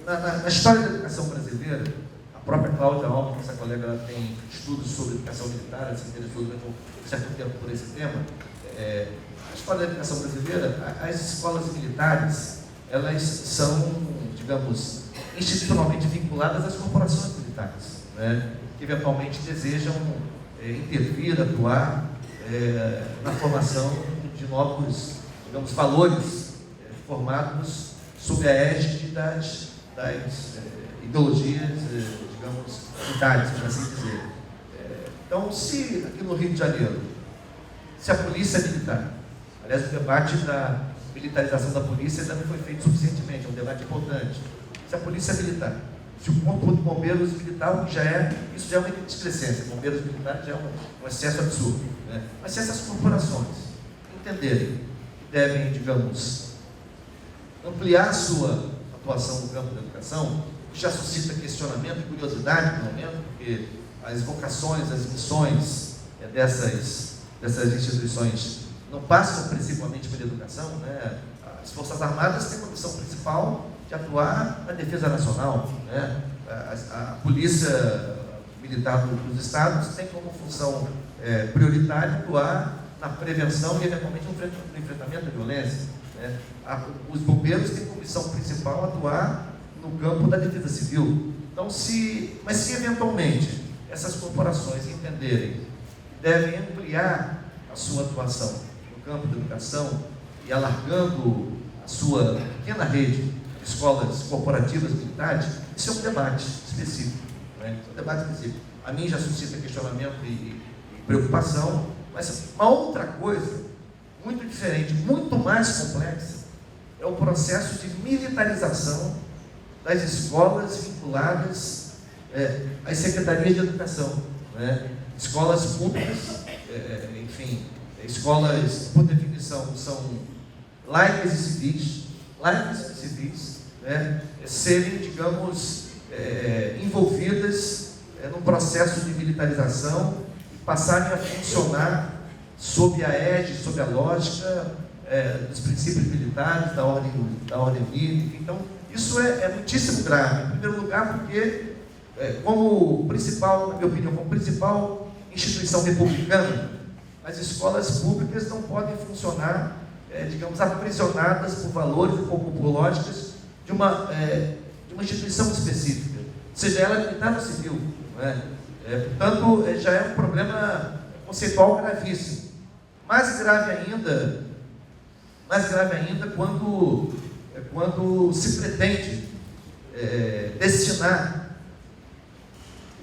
na história da educação brasileira, a própria Cláudia Alves, nossa colega, ela tem estudos sobre educação militar, ela se interessou durante um certo tempo por esse tema. A história da educação brasileira, as escolas militares, elas são, digamos, institucionalmente vinculadas às corporações militares, né, que eventualmente desejam intervir, atuar na formação de novos, digamos, valores formados sob a égide das ideologias, digamos, militares, por assim dizer. Então, se aqui no Rio de Janeiro, se a polícia militar, aliás, o debate da militarização da polícia ainda não foi feito suficientemente, é um debate importante. Se a polícia militar, se o corpo de bombeiros militar, isso já é uma excrescência, bombeiros militares já é um excesso absurdo, né? Mas se essas corporações entenderem que devem, digamos, ampliar a sua atuação no campo da educação, que já suscita questionamento e curiosidade, pelo menos, porque as vocações, as missões dessas instituições não passam principalmente pela educação, né? As Forças Armadas têm uma missão principal de atuar na defesa nacional, né? A Polícia Militar dos Estados tem como função prioritária atuar na prevenção e, eventualmente, no enfrentamento da violência. Né? Os bombeiros têm como missão principal atuar no campo da defesa civil. Então, mas se eventualmente essas corporações entenderem que devem ampliar a sua atuação no campo da educação e alargando a sua pequena rede de escolas corporativas militares, isso é um debate específico. Né? É um debate específico. A mim já suscita questionamento e preocupação, mas uma outra coisa, muito diferente, muito mais complexa, é o processo de militarização das escolas vinculadas às secretarias de educação. Né? Escolas públicas, enfim, escolas, por definição, são laicas e civis, né? Serem, digamos, envolvidas num processo de militarização e passarem a funcionar sob a égide, sob a lógica dos princípios militares, da ordem unida. Então, isso é muitíssimo grave. Em primeiro lugar, porque, como principal, na minha opinião, como principal instituição republicana, as escolas públicas não podem funcionar, digamos, aprisionadas por valores e por lógicas de uma instituição específica, seja ela militar ou civil. Né? Portanto, já é um problema conceitual gravíssimo. Mais grave ainda quando se pretende destinar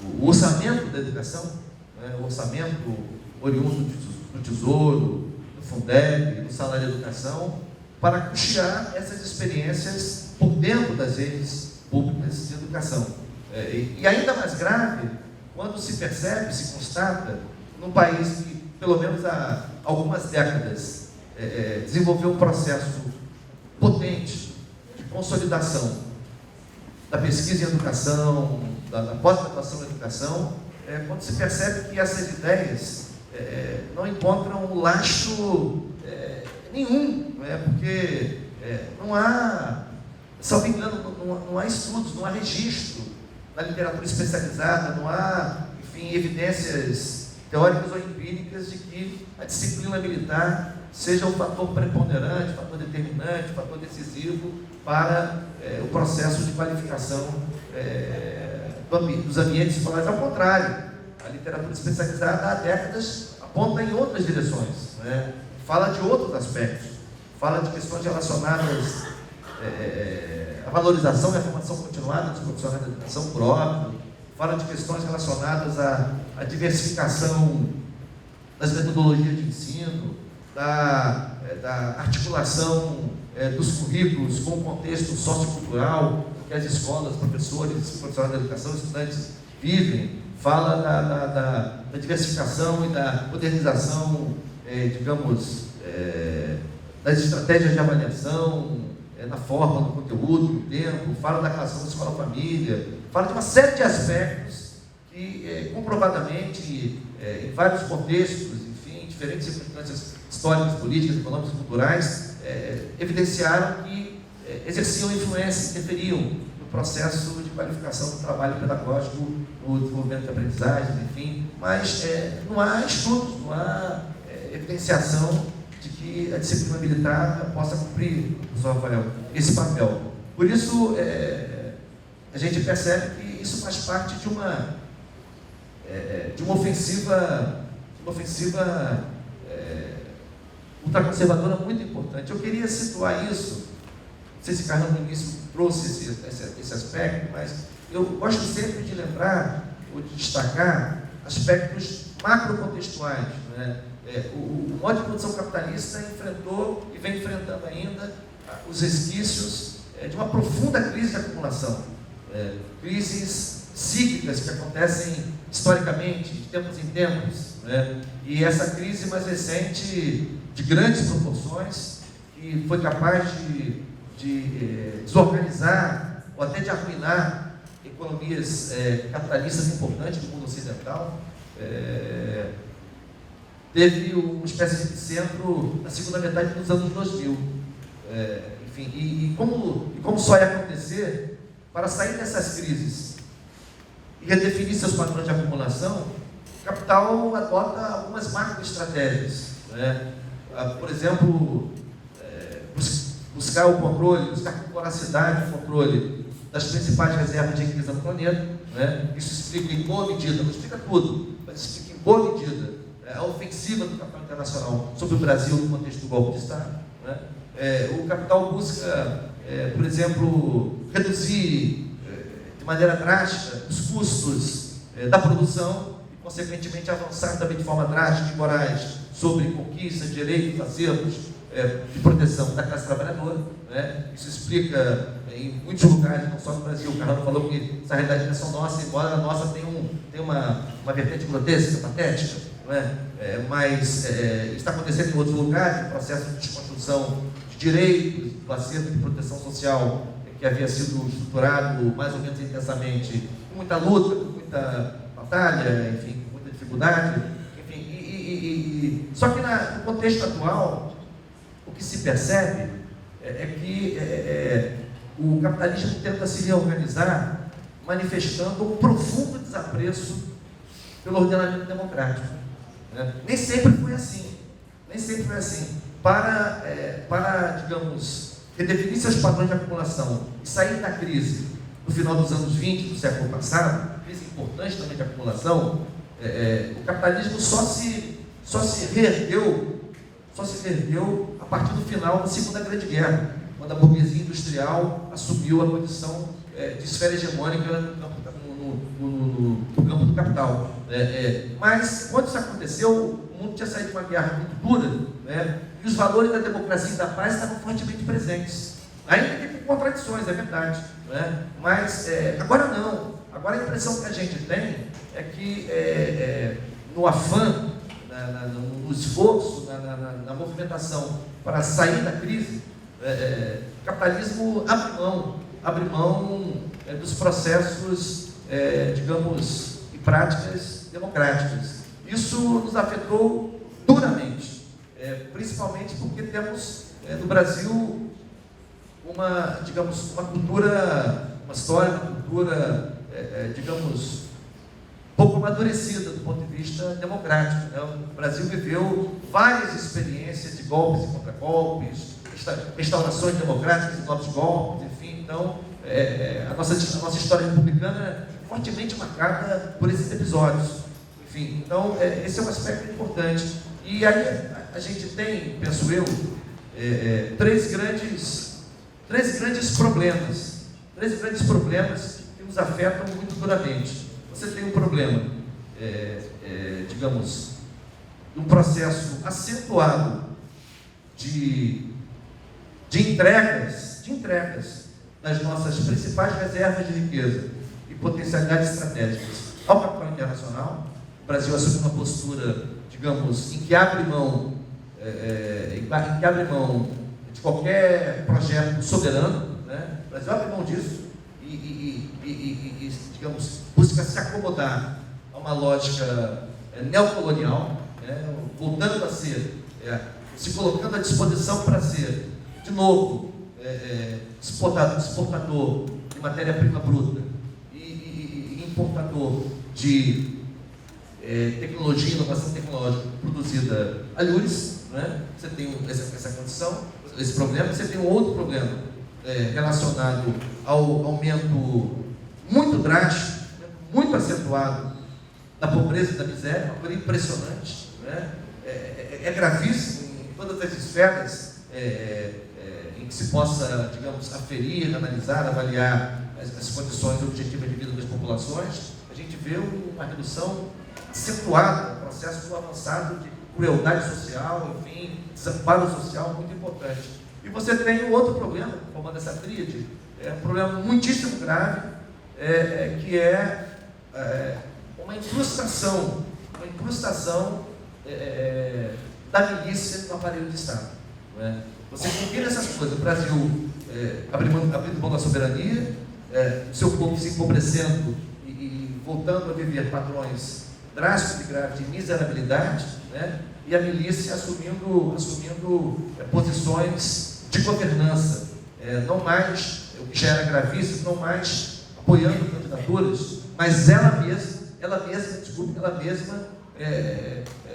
o orçamento da educação, né, o orçamento oriundo do Tesouro, do Fundeb, do salário de educação, para custear essas experiências por dentro das redes públicas de educação. E ainda mais grave quando se percebe, se constata, num país que, pelo menos há algumas décadas, desenvolveu um processo potente de consolidação da pesquisa em educação, da pós-graduação em educação, quando se percebe que essas ideias não encontram lastro nenhum, porque não há, salvo engano, não há estudos, não há registro na literatura especializada, não há, enfim, evidências teóricas ou empíricas de que a disciplina militar seja um fator preponderante, fator determinante, fator decisivo para o processo de qualificação dos ambientes escolares. Ao contrário, a literatura especializada há décadas aponta em outras direções, né? Fala de outros aspectos, fala de questões relacionadas à valorização e à formação continuada dos profissionais da educação próprio, fala de questões relacionadas à diversificação das metodologias de ensino, da articulação dos currículos com o contexto sociocultural que as escolas, professores, profissionais da educação, estudantes vivem, fala da diversificação e da modernização, digamos, das estratégias de avaliação, na forma, no conteúdo, no tempo, fala da relação escola-família, fala de uma série de aspectos que, comprovadamente, em vários contextos, enfim, diferentes circunstâncias históricas, políticas, econômicas, culturais, evidenciaram que exerciam influência, interferiam no processo de qualificação do trabalho pedagógico, no desenvolvimento de aprendizagens, enfim, mas não há estudos, não há evidenciação de que a disciplina militar possa cumprir, professor Rafael, esse papel. Por isso, a gente percebe que isso faz parte de uma ofensiva ultraconservadora muito importante. Eu queria situar isso, não sei se Carlão no início trouxe esse aspecto, mas eu gosto sempre de lembrar ou de destacar aspectos macrocontextuais, né? O modo de produção capitalista enfrentou e vem enfrentando ainda os resquícios de uma profunda crise de acumulação, crises cíclicas que acontecem historicamente, de tempos em tempos, né? E essa crise mais recente, de grandes proporções, que foi capaz de desorganizar ou até de arruinar economias capitalistas importantes do mundo ocidental, teve uma espécie de epicentro na segunda metade dos anos 2000. Enfim, e como só ia acontecer, para sair dessas crises e redefinir seus padrões de acumulação, o capital adota algumas macroestratégias, né? Por exemplo, buscar o controle, buscar com voracidade o controle das principais reservas de riqueza no planeta, né? Isso explica em boa medida, não explica tudo, mas explica em boa medida a ofensiva do capital internacional sobre o Brasil no contexto do golpe de Estado, né? O capital busca, por exemplo, reduzir de maneira drástica os custos da produção e, consequentemente, avançar também de forma drástica e morais sobre conquistas, direitos, acervos de proteção da classe trabalhadora, né? Isso explica em muitos lugares, não só no Brasil. O Carrano falou que essa realidade não é só nossa, embora a nossa tenha uma vertente grotesca, patética, não é? Mas está acontecendo em outros lugares, o processo de desconstrução de direitos, do acervo de proteção social que havia sido estruturado mais ou menos intensamente, com muita luta, com muita batalha, enfim, com muita dificuldade, enfim, só que no contexto atual, o que se percebe é que o capitalismo tenta se reorganizar, manifestando um profundo desapreço pelo ordenamento democrático, né? Nem sempre foi assim. Para, digamos, redefinir seus padrões de acumulação e sair da crise no final dos anos 20 do século passado, crise importante também de acumulação, o capitalismo só se reergueu a partir do final da Segunda Grande Guerra, quando a burguesia industrial assumiu a condição de esfera hegemônica no campo do capital. Mas, quando isso aconteceu, o mundo tinha saído de uma guerra muito dura, né? E os valores da democracia e da paz estavam fortemente presentes. Ainda que com contradições, é verdade, né? Mas agora não. Agora a impressão que a gente tem é que no afã, no esforço, na movimentação para sair da crise, o capitalismo abre mão dos processos, digamos, e práticas democráticas. Isso nos afetou duramente, principalmente porque temos no Brasil uma cultura, uma história, uma cultura, digamos, pouco amadurecida do ponto de vista democrático, né? O Brasil viveu várias experiências de golpes e contragolpes, restaurações democráticas e novos golpes, enfim. Então, a nossa história republicana é fortemente marcada por esses episódios. Enfim, então, esse é um aspecto importante. E aí a gente tem, penso eu, três grandes problemas que nos afetam muito duramente. Você tem um problema, digamos, de um processo acentuado de entregas das nossas principais reservas de riqueza e potencialidades estratégicas ao capital internacional. O Brasil assume uma postura, digamos, em que abre mão de qualquer projeto soberano, né? O Brasil abre mão disso e digamos, busca se acomodar a uma lógica neocolonial, né? Voltando a ser, se colocando à disposição para ser, de novo, exportador de matéria-prima bruta e importador de tecnologia e inovação tecnológica produzida a Lures, né? Você tem essa condição, esse problema. Você tem um outro problema relacionado ao aumento muito drástico, muito acentuado da pobreza e da miséria, uma coisa impressionante, né? É gravíssimo em todas as esferas em que se possa, digamos, aferir, analisar, avaliar as condições objetivas de vida das populações. A gente vê uma redução acentuada, um processo avançado de crueldade social, enfim, desamparo social muito importante. E você tem um outro problema, formando essa tríade, um problema muitíssimo grave, que uma incrustação da milícia no aparelho de Estado. Não é? Você combina essas coisas, o Brasil abrindo mão da soberania, seu povo se empobrecendo e voltando a viver padrões drásticos e graves de miserabilidade, né? E a milícia assumindo posições de governança, não mais, o que já era gravíssimo, não mais apoiando candidaturas, mas ela mesma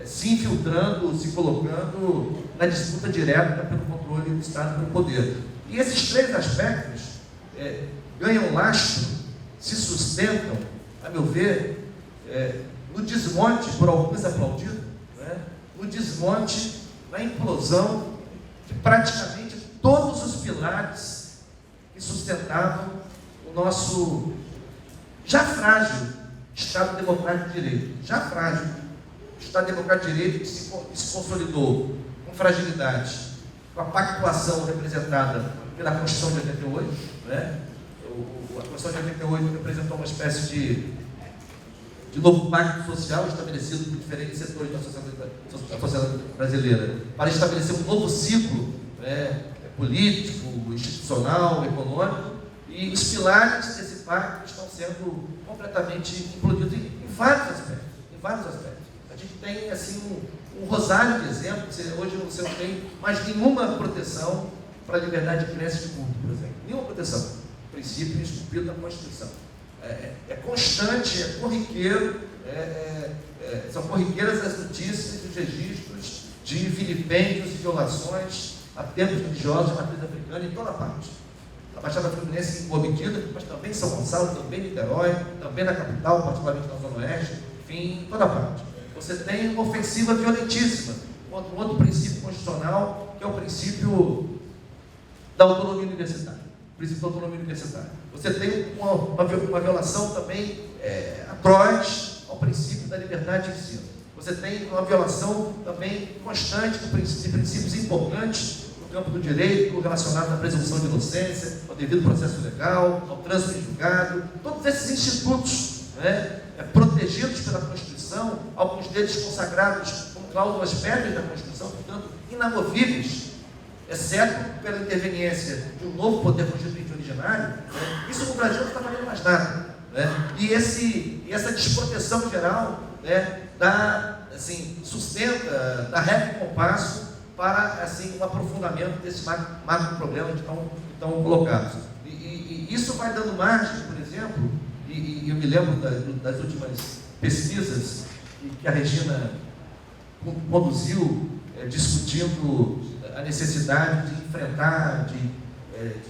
se infiltrando, se colocando na disputa direta pelo controle do Estado, pelo poder. E esses 3 aspectos ganham lastro, se sustentam, a meu ver, no desmonte, por alguns aplaudido, no desmonte, na implosão de praticamente todos os pilares que sustentavam o nosso já frágil Estado Democrático de Direito. Já frágil. O Estado Democrático de Direito que se consolidou com fragilidade, com a pactuação representada pela Constituição de 88, a Constituição de 88 representou uma espécie de novo pacto social estabelecido por diferentes setores da sociedade brasileira, para estabelecer um novo ciclo político, institucional, econômico, e os pilares desse pacto estão sendo completamente implodidos em vários aspectos. A gente tem assim um rosário de exemplos. Hoje você não tem mais nenhuma proteção para a liberdade de crença de culto, por exemplo. Nenhuma proteção. Princípio esculpido na Constituição. É constante, é corriqueiro, são corriqueiras as notícias e os registros de vilipêndios e violações a templos religiosos de matriz africana em toda parte. Na Baixada Fluminense em boa medida, mas também em São Gonçalo, também em Niterói, também na capital, particularmente na Zona Oeste, enfim, em toda parte. Você tem uma ofensiva violentíssima contra um outro princípio constitucional, que é o princípio da autonomia universitária. Você tem uma violação também atroz ao princípio da liberdade de ensino. Você tem uma violação também constante de princípios importantes no campo do direito, relacionado à presunção de inocência, ao devido processo legal, ao trânsito em julgado. Todos esses institutos protegidos pela Constituição, alguns deles consagrados como cláusulas pétreas da Constituição, portanto, inamovíveis, exceto pela interveniência de um novo poder constituinte originário, isso no Brasil não está valendo mais nada. E essa desproteção geral sustenta, dá ré e compasso para um aprofundamento desses macro problemas que estão colocados. E isso vai dando margem, por exemplo, e eu me lembro das últimas pesquisas que a Regina conduziu, discutindo a necessidade de enfrentar, de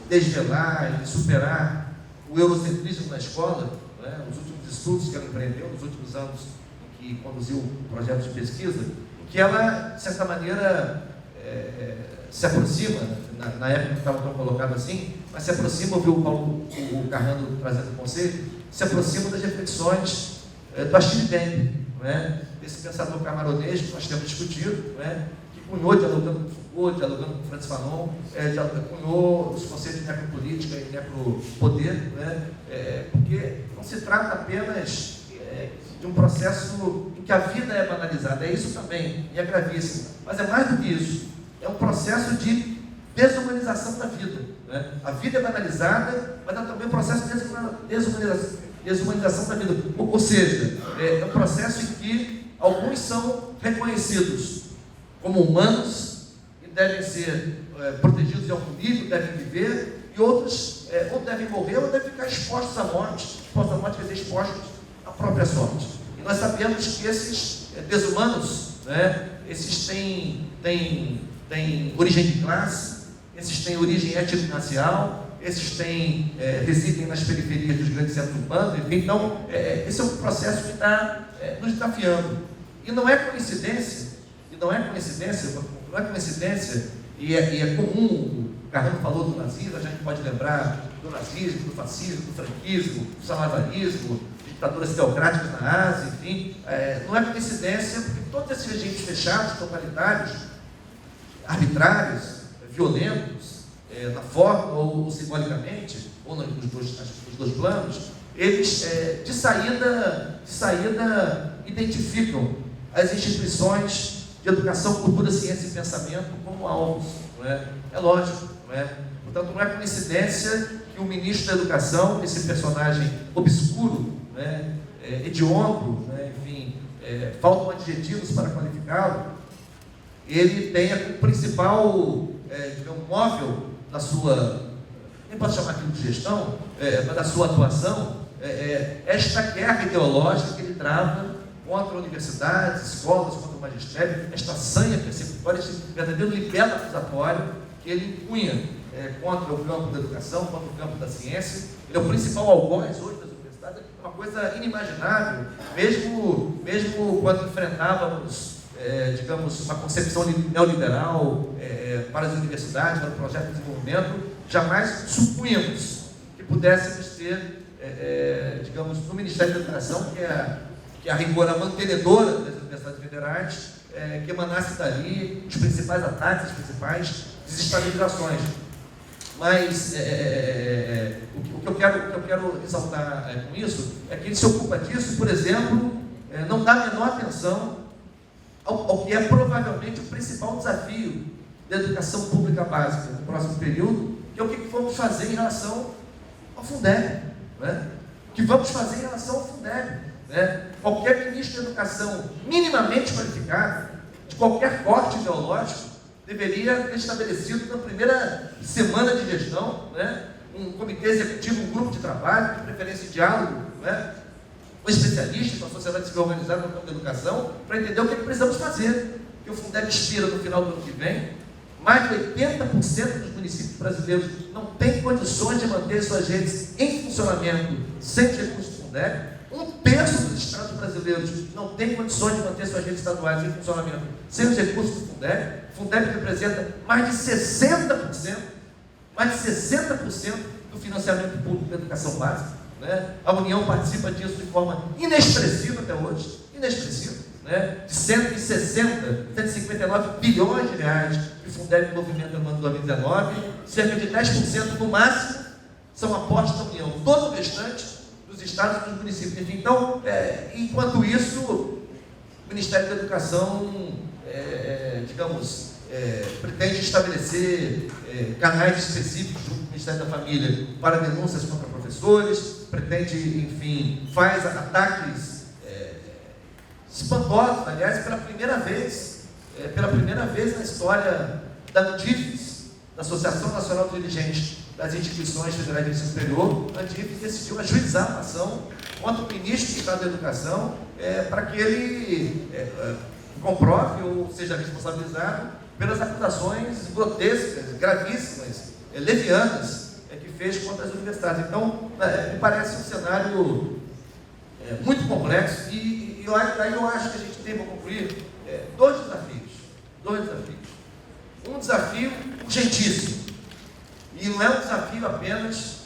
desvelar e de superar o eurocentrismo na escola, os últimos estudos que ela empreendeu, nos últimos anos em que conduziu projetos de pesquisa, em que ela, de certa maneira, se aproxima, na época que estava tão colocado assim, mas se aproxima, ouviu o Carrano trazendo o conceito, se aproxima das reflexões do Achille Mbembe, desse pensador camaronês que nós temos discutido, que cunhou, dialogando com Foucault, dialogando com Francis Fanon, cunhou os conceitos de necropolítica e necropoder, porque não se trata apenas de um processo em que a vida é banalizada, é isso também, e é gravíssimo, mas é mais do que isso, é um processo de desumanização da vida. A vida é banalizada, mas é também um processo de desumanização da vida, ou seja, é um processo em que alguns são reconhecidos como humanos e devem ser protegidos em algum nível, devem viver, e outros ou devem morrer ou devem ficar expostos à morte, quer dizer, expostos à própria sorte. E nós sabemos que esses desumanos, esses têm origem de classe, esses têm origem étnico-racial, esses residem nas periferias dos grandes centros urbanos, enfim. Então, esse é um processo que está nos desafiando. E não é coincidência, e é comum, o Carrano falou do nazismo, a gente pode lembrar do nazismo, do fascismo, do franquismo, do salazarismo, ditaduras teocráticas na Ásia, enfim. Não é coincidência, porque todos esses regimes fechados, totalitários, arbitrários, violentos, na forma ou simbolicamente, ou nos dois planos, eles de saída identificam as instituições de educação, cultura, ciência e pensamento como alvos. É lógico. Portanto, não é coincidência que o ministro da Educação, esse personagem obscuro, hediondo, enfim, faltam adjetivos para qualificá-lo, ele tenha como principal móvel da sua, nem posso chamar aquilo de gestão, mas da sua atuação, esta guerra ideológica que ele trava contra universidades, escolas, contra o magistério, esta sanha persecutória, esse verdadeiro libelo acusatório que ele impunha contra o campo da educação, contra o campo da ciência. Ele é o principal algoz hoje das universidades, é uma coisa inimaginável, mesmo quando enfrentávamos, digamos, uma concepção neoliberal para as universidades, para o projeto de desenvolvimento, jamais supunhamos que pudéssemos ter, digamos, no Ministério da Educação, que é a rigor a mantenedora das universidades federais, que emanasse dali os principais ataques, as principais desestabilizações. Mas o que eu quero ressaltar com isso é que ele se ocupa disso, por exemplo, não dá a menor atenção ao que é provavelmente o principal desafio da educação pública básica no próximo período, que é o que vamos fazer em relação ao Fundeb, né? O que vamos fazer em relação ao Fundeb, né? Qualquer ministro de educação minimamente qualificado, de qualquer corte ideológico, deveria ter estabelecido na primeira semana de gestão, né, um comitê executivo, um grupo de trabalho, de preferência em diálogo, né, com especialistas, com a sociedade civil organizada no campo da educação, para entender o que precisamos fazer. Porque o Fundeb expira no final do ano que vem, mais de 80% dos municípios brasileiros não têm condições de manter suas redes em funcionamento sem os recursos do Fundeb. 1/3 dos estados brasileiros não têm condições de manter suas redes estaduais em funcionamento sem os recursos do Fundeb. O Fundeb representa mais de 60% do financiamento público da educação básica, né? A União participa disso de forma inexpressiva até hoje, né? De 159 bilhões de reais que o Fundeb movimenta no ano de 2019, cerca de 10% no máximo são aportes da União. Todo o restante dos estados e dos municípios. Então, enquanto isso, o Ministério da Educação, digamos, pretende estabelecer canais específicos junto com o Ministério da Família para denúncias contra professores, pretende, enfim, faz ataques espantosos, aliás, pela primeira vez na história da Antifes, da Associação Nacional de Dirigentes das Instituições Federais de Ensino Superior, a Antifes decidiu ajuizar a ação contra o ministro do Estado da Educação para que ele comprove ou seja responsabilizado pelas acusações grotescas, gravíssimas, levianas que fez contra as universidades. Então, me parece um cenário muito complexo e aí eu acho que a gente tem para concluir dois desafios. Um desafio urgentíssimo, e não é um desafio apenas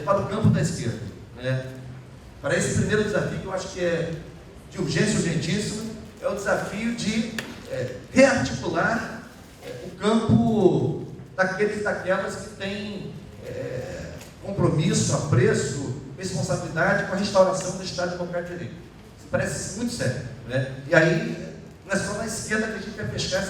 para o campo da esquerda, né? Para esse primeiro desafio, que eu acho que é de urgência urgentíssima, é o desafio de rearticular o campo daqueles e daquelas que têm compromisso, apreço, responsabilidade com a restauração do Estado Democrático de Direito. Isso parece muito sério, né? E aí, não é só na esquerda que a gente vai pescar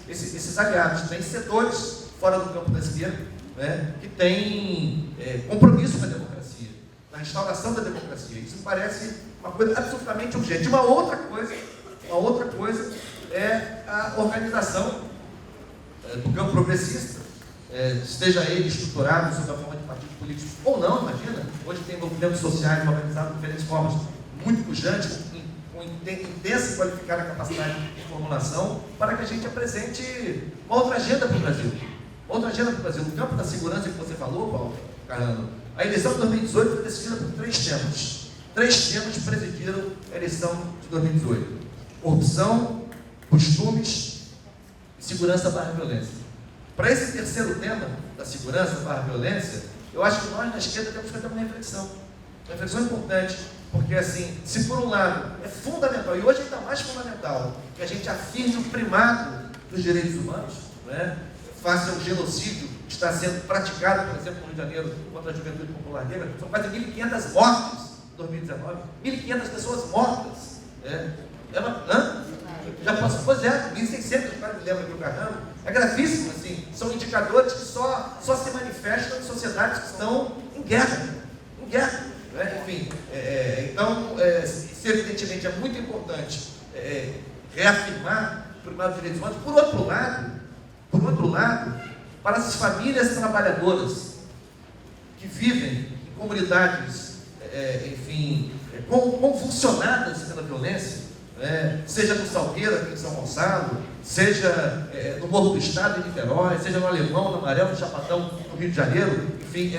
esses aliados. Tem setores fora do campo da esquerda, né, que têm compromisso com a democracia, na restauração da democracia. Isso me parece uma coisa absolutamente urgente. Uma outra coisa é a organização do campo progressista, esteja ele estruturado sob a forma de partidos políticos ou não, imagina. Hoje tem movimentos sociais organizados de diferentes formas, muito pujantes, com intensa e qualificada capacidade de formulação, para que a gente apresente uma outra agenda para o Brasil. No campo da segurança que você falou, Paulo Carrano, a eleição de 2018 foi decidida por 3 temas. 3 temas presidiram a eleição de 2018: corrupção, costumes e segurança/violência. Para esse terceiro tema, da segurança/violência, eu acho que nós na esquerda temos que ter uma reflexão importante, porque assim, se por um lado é fundamental, e hoje ainda mais fundamental, que a gente afirme o primado dos direitos humanos, né, face ao genocídio que está sendo praticado, por exemplo, no Rio de Janeiro, contra a juventude popular negra, são quase 1.500 mortes em 2019, 1.500 pessoas mortas. Já passou, pois 1.600, quase me lembro aqui o Carrano. É gravíssimo, assim, são indicadores que só se manifestam em sociedades que estão em guerra, né? Enfim, então, isso evidentemente é muito importante reafirmar o primado dos direitos humanos. Por outro lado, para as famílias trabalhadoras que vivem em comunidades, convulsionadas pela violência, seja no Salgueiro, aqui em São Gonçalo, seja no Morro do Estado, em Niterói, seja no Alemão, no Amarelo, no Chapadão, no Rio de Janeiro, enfim,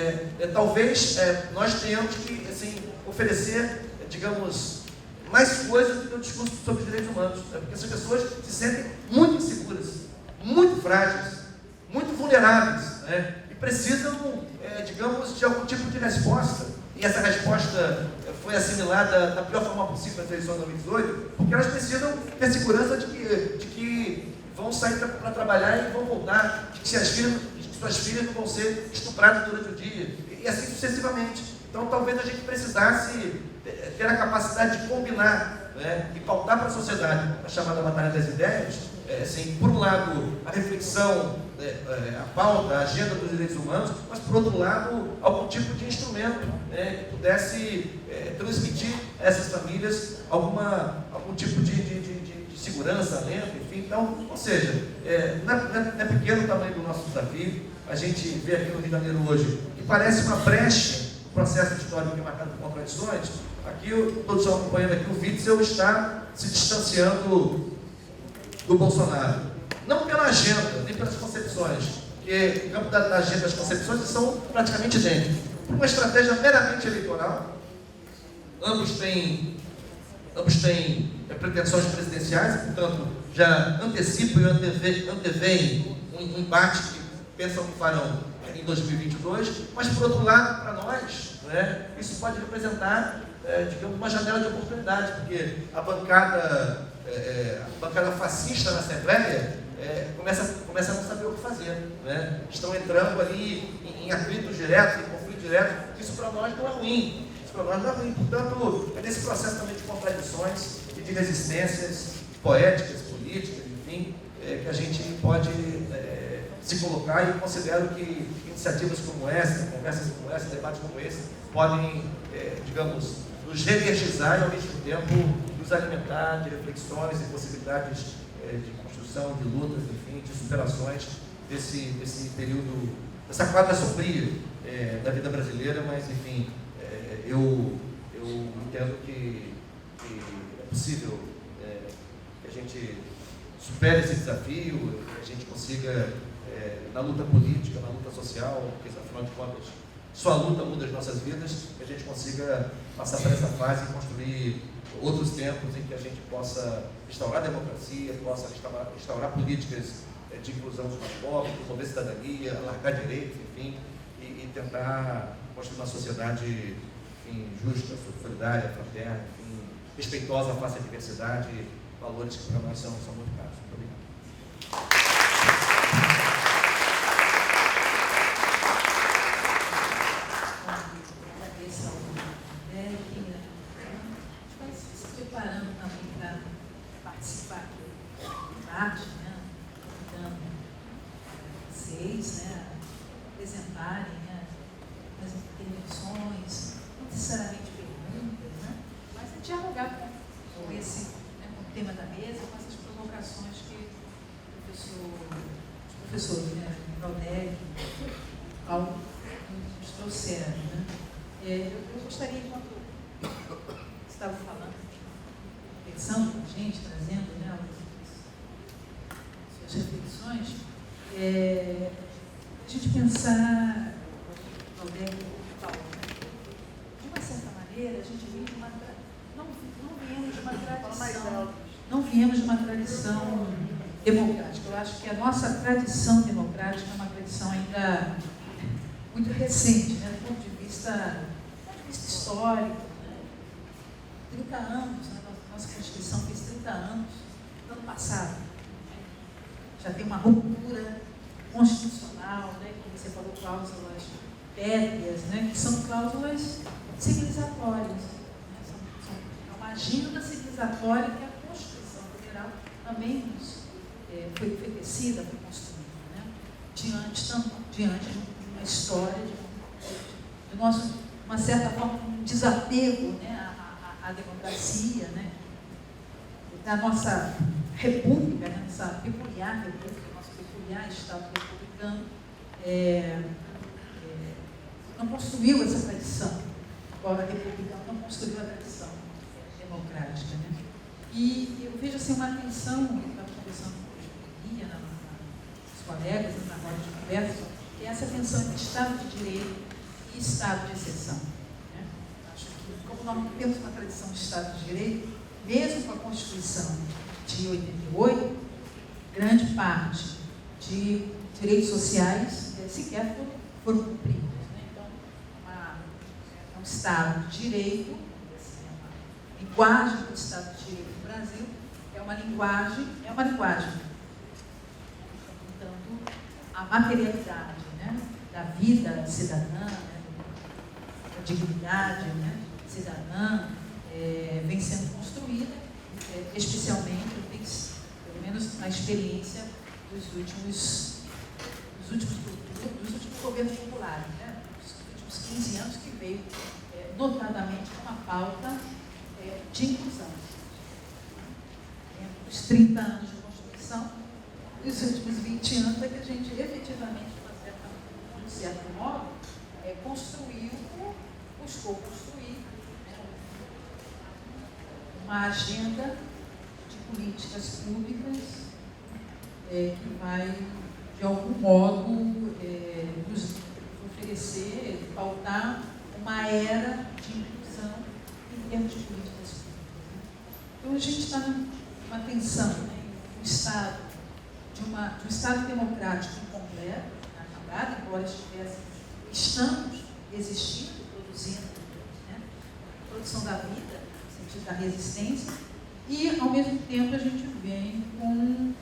talvez nós tenhamos que assim, oferecer, digamos, mais coisas do que o discurso sobre os direitos humanos, porque essas pessoas se sentem muito inseguras, muito frágeis, muito vulneráveis, e precisam, digamos, de algum tipo de resposta. E essa resposta foi assimilada da pior forma possível nas eleições de 2018, porque elas precisam ter segurança de que vão sair para trabalhar e vão voltar, de que suas filhas não vão ser estupradas durante o dia, e assim sucessivamente. Então, talvez a gente precisasse ter a capacidade de combinar, e pautar para a sociedade a chamada batalha das ideias, assim, por um lado, a reflexão, a pauta, a agenda dos direitos humanos, mas, por outro lado, algum tipo de instrumento que pudesse transmitir a essas famílias algum tipo de segurança, alento, enfim. Então, ou seja, não é pequeno o tamanho do nosso desafio. A gente vê aqui no Rio de Janeiro hoje que parece uma brecha, um processo histórico marcado por contradições. Aqui, todos estão acompanhando aqui, o Witzel está se distanciando do Bolsonaro. Não pela agenda, nem pelas concepções, porque no campo da agenda das concepções são praticamente idênticos. Por uma estratégia meramente eleitoral, ambos têm pretensões presidenciais, portanto, já antecipam e anteveem um embate que pensam que farão em 2022, mas, por outro lado, para nós, isso pode representar, digamos, uma janela de oportunidade, porque a bancada fascista na Assembleia começa a não saber o que fazer. Estão entrando ali em atritos diretos, em conflito direto. Isso para nós não é ruim. Portanto, é nesse processo também de contradições e de resistências poéticas, políticas, enfim, que a gente pode se colocar, e eu considero que iniciativas como essa, conversas como essa, debates como esse, podem, digamos, nos reenergizar e, ao mesmo tempo, nos alimentar de reflexões e possibilidades de construção, de lutas, enfim, de superações desse período, dessa quadra sombria da vida brasileira, mas, enfim, eu entendo que é possível que a gente supere esse desafio, que a gente consiga, na luta política, na luta social, porque, afinal de contas, só a luta muda as nossas vidas, que a gente consiga passar por essa fase e construir outros tempos em que a gente possa instaurar democracia, possa instaurar políticas de inclusão dos mais pobres, promover cidadania, alargar direitos, enfim, e tentar construir uma sociedade, enfim, justa, solidária, fraterna, enfim, respeitosa face à diversidade, valores que para nós são muito caros. Muito obrigado. Apresentarem as intervenções, não necessariamente perguntas, mas é dialogar com esse, com o tema da mesa, com essas provocações que os professores, Valdec e Paulo nos trouxeram. Eu gostaria, enquanto você estava falando, reflexão com a gente, trazendo suas reflexões, a gente pensar, Valdec e Paulo, de uma certa maneira, a gente vem de uma não viemos de uma tradição democrática. Eu acho que a nossa tradição democrática é uma tradição ainda muito recente, do ponto de vista histórico. 30 anos, nossa Constituição fez 30 anos, no ano passado. Já tem uma ruptura constitucional, como você falou, cláusulas pétreas, que são cláusulas civilizatórias. É uma agenda civilizatória que a Constituição Federal também foi tecida, foi construída, diante de uma história, de nosso, uma certa forma, um desapego à democracia, da nossa república, nossa peculiar república, nosso peculiar Estado republicano, não construiu essa tradição. Agora, a republicana não construiu a tradição democrática. E eu vejo assim, uma atenção, eu estava conversando com a Guia, os colegas, na roda de conversa, que é essa tensão entre Estado de Direito e Estado de exceção. Né? Acho que, como nós temos uma tradição de Estado de Direito, mesmo com a Constituição de 88, grande parte de direitos sociais sequer foram cumpridos. Né? Então, é um Estado de Direito, a linguagem do Estado de Direito no Brasil é uma linguagem, portanto, a materialidade, né, da vida cidadã, né, da dignidade, né, cidadã, vem sendo construída, especialmente, pelo menos na experiência dos últimos governos populares, né, dos últimos 15 anos, que veio notadamente com uma pauta de inclusão. Os 30 anos de Constituição, os últimos 20 anos é que a gente efetivamente, de certo modo, construiu, buscou construir, né, uma agenda de políticas públicas que vai, de algum modo, nos oferecer, pautar uma era de inclusão em termos de políticas públicas. Então, a gente está numa tensão, né, um Estado, de um Estado democrático incompleto, inacabado, embora estamos existindo, produzindo, né, a produção da vida, no sentido da resistência, e, ao mesmo tempo, a gente vem com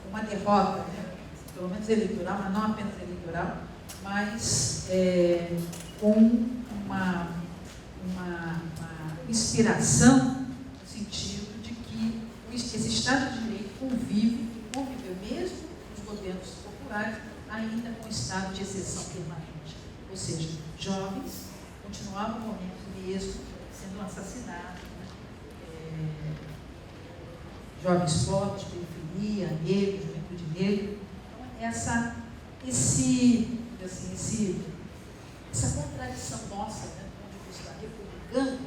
uma derrota, né, pelo menos eleitoral, mas não apenas eleitoral, mas com uma inspiração no sentido de que esse Estado de Direito conviveu mesmo nos governos populares, ainda com o estado de exceção permanente. Ou seja, jovens continuavam morrendo mesmo, sendo assassinados, né? Jovens pobres, periferia, negros, juventude negra. Então, essa contradição nossa, né, do ponto de vista republicano,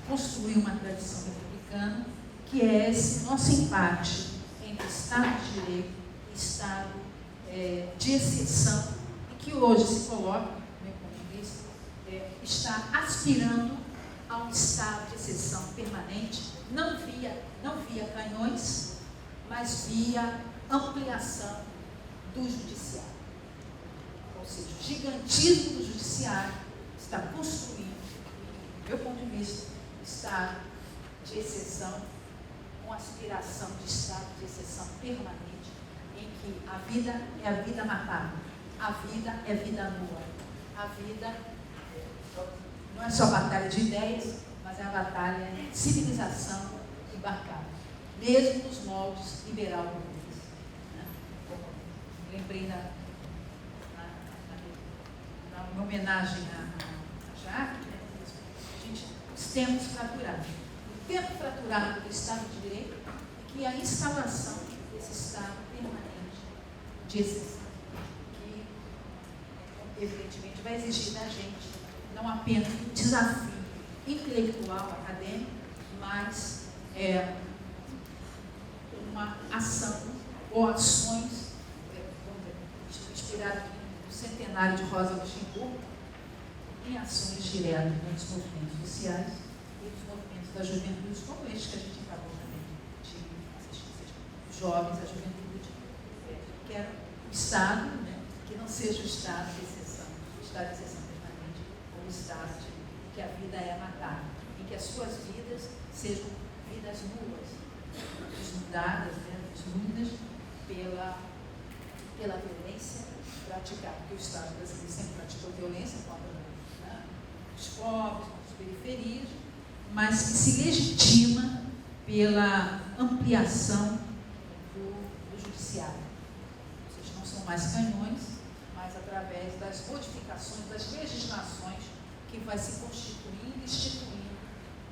construir uma tradição republicana, que é esse nosso empate entre Estado de Direito e Estado de exceção, e que hoje se coloca, do meu ponto de vista, está aspirando a um Estado de exceção permanente, não via canhões, mas via ampliação do judiciário. Ou seja, o gigantismo do judiciário está construindo, do meu ponto de vista, Estado de exceção, com aspiração de Estado de exceção permanente, em que a vida é a vida matada, a vida é vida nua, a vida não é só batalha de ideias, mas é a batalha de civilização embarcada, mesmo nos moldes liberal-burgueses. Né? Lembrei na homenagem a Jacques, né? Os tempos fraturados. O tempo fraturado do Estado de Direito é que a instalação desse Estado permanente de exceção, que evidentemente vai exigir da gente não apenas um desafio intelectual, acadêmico, mas uma ação ou ações inspiradas no centenário de Rosa Luxemburgo, em ações diretas nos movimentos sociais e nos movimentos da juventude, como este que a gente acabou também de assistir, os jovens, a juventude, que era o Estado, né, que não seja o Estado de exceção permanente, ou o Estado de que a vida é matada, e que as suas vidas sejam vidas nuas, desnudadas, né, desnudas pela violência praticada, porque o Estado brasileiro sempre praticou violência contra os pobres, contra as periferias, mas que se legitima pela ampliação do judiciário. Ou seja, não são mais canhões, mas através das modificações, das legislações que vai se constituindo e instituindo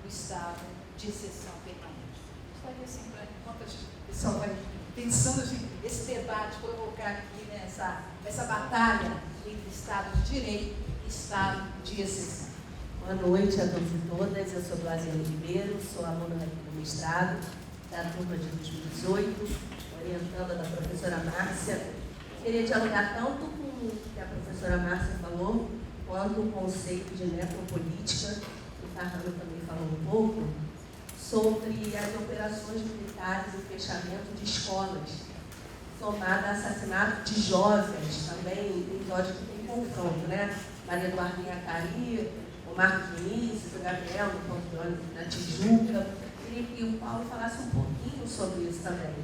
o Estado de exceção permanente. Gostaria assim, enquanto o pessoal vai pensando assim, esse debate, provocar aqui, né, essa batalha entre Estado de Direito e Estado de exceção. Boa noite a todos e todas. Eu sou Glaziane Ribeiro, sou aluna do mestrado da turma de 2018, orientanda da professora Márcia. Queria dialogar tanto com o que a professora Márcia falou, quanto o conceito de necropolítica, que o Carrano também falou um pouco, sobre as operações militares e o fechamento de escolas, somado a assassinato de jovens, também episódio que tem confronto, né? Maria Eduardinha Cari, o Marcos Vinícius, o Gabriel, do controle da Tijuca. Queria que o Paulo falasse um pouquinho sobre isso também,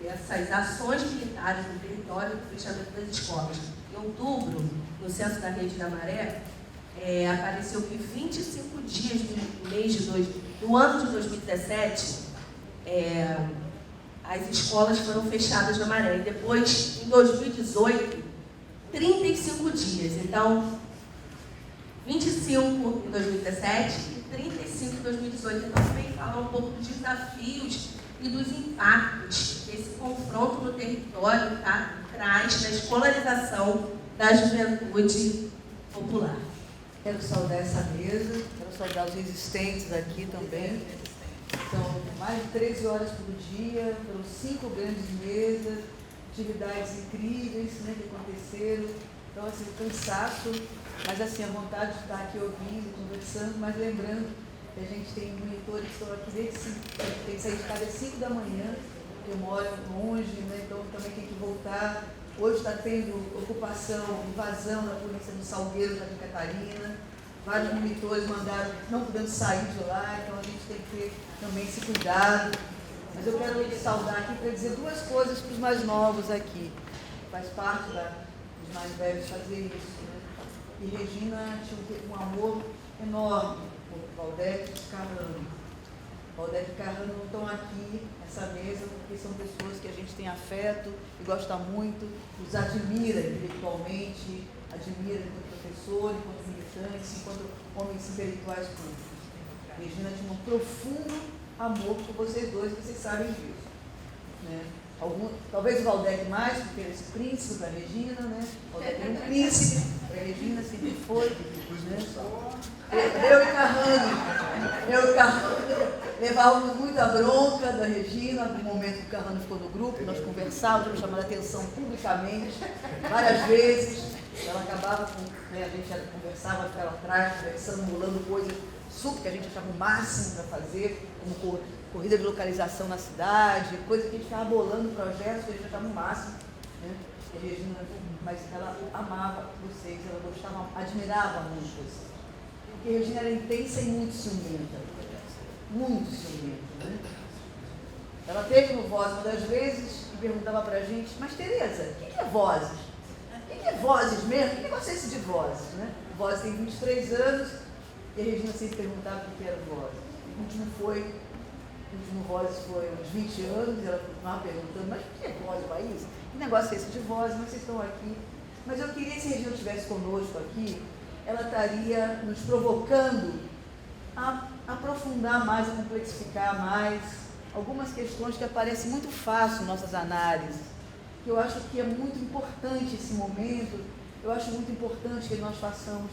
essas ações militares no território do fechamento das escolas. Em outubro, no censo da Rede da Maré, apareceu que 25 dias do ano de 2017, as escolas foram fechadas na Maré. E depois, em 2018, 35 dias. Então, 25 em 2017 e 35 em 2018. Então, também falar um pouco dos desafios e dos impactos que esse confronto no território traz na escolarização da juventude popular. Quero saudar essa mesa, quero saudar os existentes aqui também. São mais de 13 horas por dia, foram 5 grandes mesas, atividades incríveis, né, que aconteceram. Então, assim, cansaço, mas assim, a vontade de estar aqui ouvindo, conversando, mas lembrando que a gente tem monitores que estão aqui desde 5, tem que sair de casa às 5 da manhã, eu moro longe, né, então também tem que voltar. Hoje está tendo ocupação, invasão da polícia do Salgueiro, Jardim Catarina. Vários monitores mandaram, não podendo sair de lá, então a gente tem que ter também esse cuidado. Mas eu quero saudar aqui para dizer duas coisas para os mais novos aqui. Faz parte dos mais velhos fazer isso, né? E Regina tinha um amor enorme por Valdete e Carrano. Valdete e Carrano não estão aqui nessa mesa porque são pessoas que a gente tem afeto e gosta muito, os admira intelectualmente, admira enquanto professor, enquanto militantes, enquanto homens intelectuais públicos. Regina tinha um profundo amor por vocês dois, vocês sabem disso, né? Talvez o Valdete mais, porque ele é esse príncipe para a Regina, né? O Valdete é um príncipe para a Regina, sempre foi, né? Eu e Carrano levávamos muita bronca da Regina. No momento que o Carrano ficou no grupo, nós conversávamos, chamando a atenção publicamente, várias vezes. Ela acabava com, né, a gente conversava, ficava atrás, conversando, rolando coisas super que a gente achava o máximo para fazer, como corrida de localização na cidade, coisa que a gente ficava bolando projetos que a gente achava o máximo, né? E a Regina, mas ela amava vocês, ela gostava, admirava muito vocês. Porque a Regina era intensa e muito ciumenta. Muito ciumenta, né? Ela teve no Voz uma das vezes e perguntava pra gente, mas Tereza, o que é Vozes? O que é Vozes mesmo? Que negócio é esse de Vozes, né? O Vozes tem 23 anos e a Regina sempre perguntava o que era Vozes. O último Vozes foi uns 20 anos e ela continuava perguntando, mas o que é Vozes, país? Que negócio é esse de Vozes? Mas vocês estão aqui. Mas eu queria, se a Regina estivesse conosco aqui, ela estaria nos provocando a aprofundar mais, a complexificar mais algumas questões que aparecem muito fácil em nossas análises, que eu acho que é muito importante esse momento, eu acho muito importante que nós façamos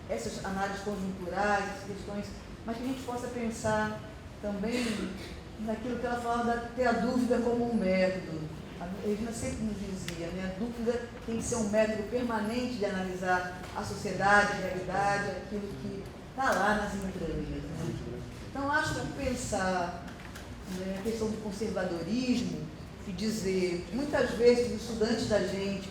essas análises conjunturais, questões, mas que a gente possa pensar também naquilo que ela fala de ter a dúvida como um método. A Regina sempre nos dizia, né? A dúvida tem que ser um método permanente de analisar a sociedade, a realidade, aquilo que está lá nas entranhas, né? Então, acho que pensar, né, a questão do conservadorismo e dizer, muitas vezes, os estudantes da gente,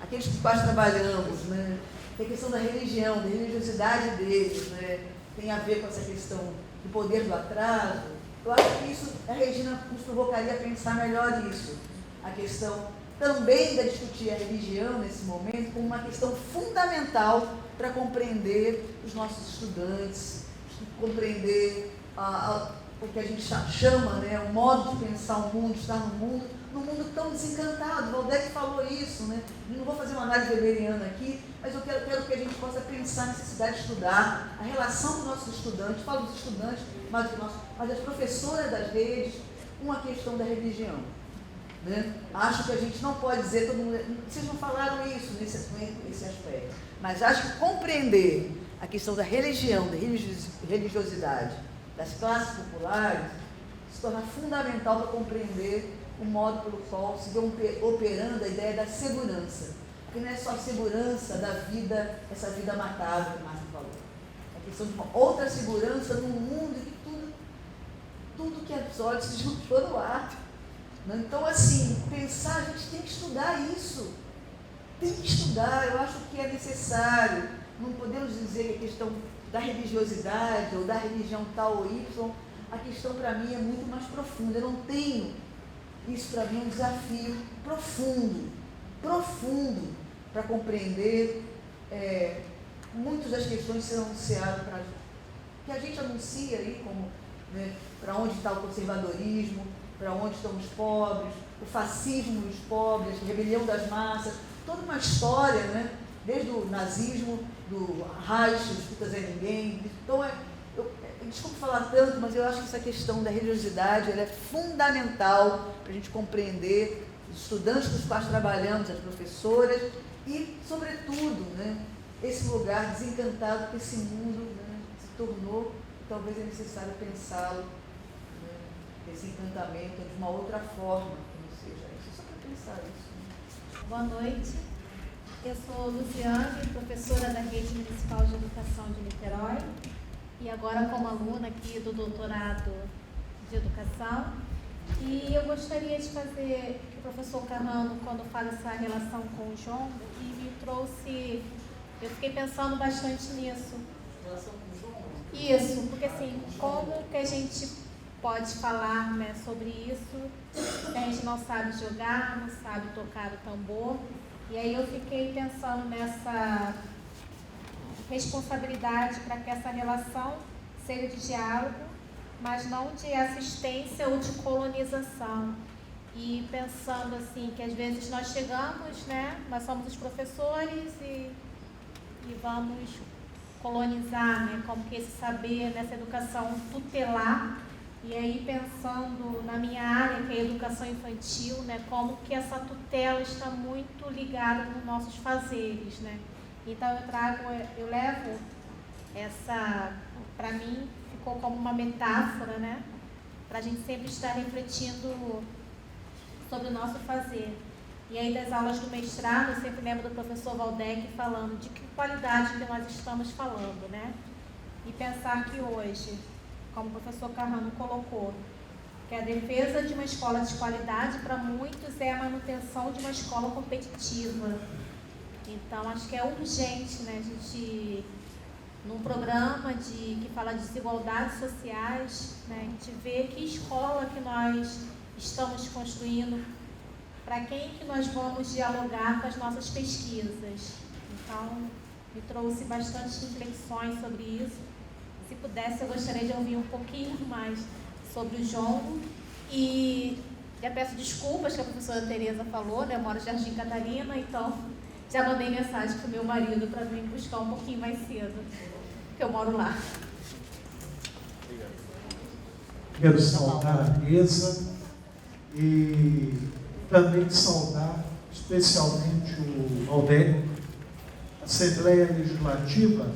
aqueles com os quais trabalhamos, né, que a questão da religião, da religiosidade deles, né, tem a ver com essa questão do poder do atraso. Eu acho que isso, a Regina nos provocaria a pensar melhor isso. A questão também de discutir a religião nesse momento como uma questão fundamental para compreender os nossos estudantes, compreender o que a gente chama, né, o modo de pensar o mundo, estar no mundo tão desencantado. Valdete falou isso, né? Não vou fazer uma análise weberiana aqui, mas eu quero que a gente possa pensar a necessidade de estudar, a relação com os nossos estudantes, falo dos estudantes, mas as professoras das redes, com a questão da religião. Né? Acho que a gente não pode dizer, todo mundo, vocês não falaram isso nesse aspecto, mas acho que compreender a questão da religião, da religiosidade, das classes populares, torna fundamental para compreender o modo pelo qual se vê operando a ideia da segurança. Porque não é só a segurança da vida, essa vida matável que o Márcio falou. É a questão de uma outra segurança num mundo em que tudo que absorve se juntou no ar. Então, assim, pensar, a gente tem que estudar isso. Tem que estudar, eu acho que é necessário. Não podemos dizer que a questão da religiosidade ou da religião tal ou Y, a questão para mim é muito mais profunda. Eu não tenho, isso para mim é um desafio profundo para compreender. Muitas das questões serão anunciadas que a gente anuncia aí, como, né, para onde está o conservadorismo, para onde estão os pobres, o fascismo dos pobres, a rebelião das massas, toda uma história, né? Desde o nazismo, do Reich, dos Putas é Ninguém. Então, desculpe falar tanto, mas eu acho que essa questão da religiosidade ela é fundamental para a gente compreender os estudantes com os quais trabalhamos, as professoras e, sobretudo, né, esse lugar desencantado que esse mundo, né, se tornou, talvez é necessário pensá-lo, né, esse encantamento de uma outra forma, que não seja isso. Só para pensar isso. Né? Boa noite. Eu sou Luciane, professora da Rede Municipal de Educação de Niterói e agora como aluna aqui do doutorado de Educação. E eu gostaria de fazer que o professor Carrano, quando fala essa relação com o João, e me trouxe, eu fiquei pensando bastante nisso. Relação com o João? Isso, porque assim, como que a gente pode falar, né, sobre isso se a gente não sabe jogar, não sabe tocar o tambor? E aí eu fiquei pensando nessa responsabilidade para que essa relação seja de diálogo, mas não de assistência ou de colonização. E pensando assim, que às vezes nós chegamos, né, nós somos os professores e vamos colonizar, né, como que esse saber, nessa educação tutelar. E aí pensando na minha área, que é a educação infantil, né, como que essa tutela está muito ligada nos nossos fazeres, né. Então eu levo essa, para mim, ficou como uma metáfora, né, para a gente sempre estar refletindo sobre o nosso fazer. E aí das aulas do mestrado, eu sempre lembro do professor Valdec falando de que qualidade que nós estamos falando, né, e pensar que hoje, como o professor Carrano colocou, que a defesa de uma escola de qualidade, para muitos, é a manutenção de uma escola competitiva. Então, acho que é urgente, né, a gente, num programa que fala de desigualdades sociais, né, a gente vê que escola que nós estamos construindo, para quem que nós vamos dialogar com as nossas pesquisas. Então, me trouxe bastante reflexões sobre isso. Se pudesse, eu gostaria de ouvir um pouquinho mais sobre o jongo. E já peço desculpas que a professora Tereza falou, né? Eu moro em Jardim Catarina, então já mandei mensagem para o meu marido para vir buscar um pouquinho mais cedo, porque eu moro lá. Quero saudar a mesa e também saudar especialmente o Valdec. A Assembleia Legislativa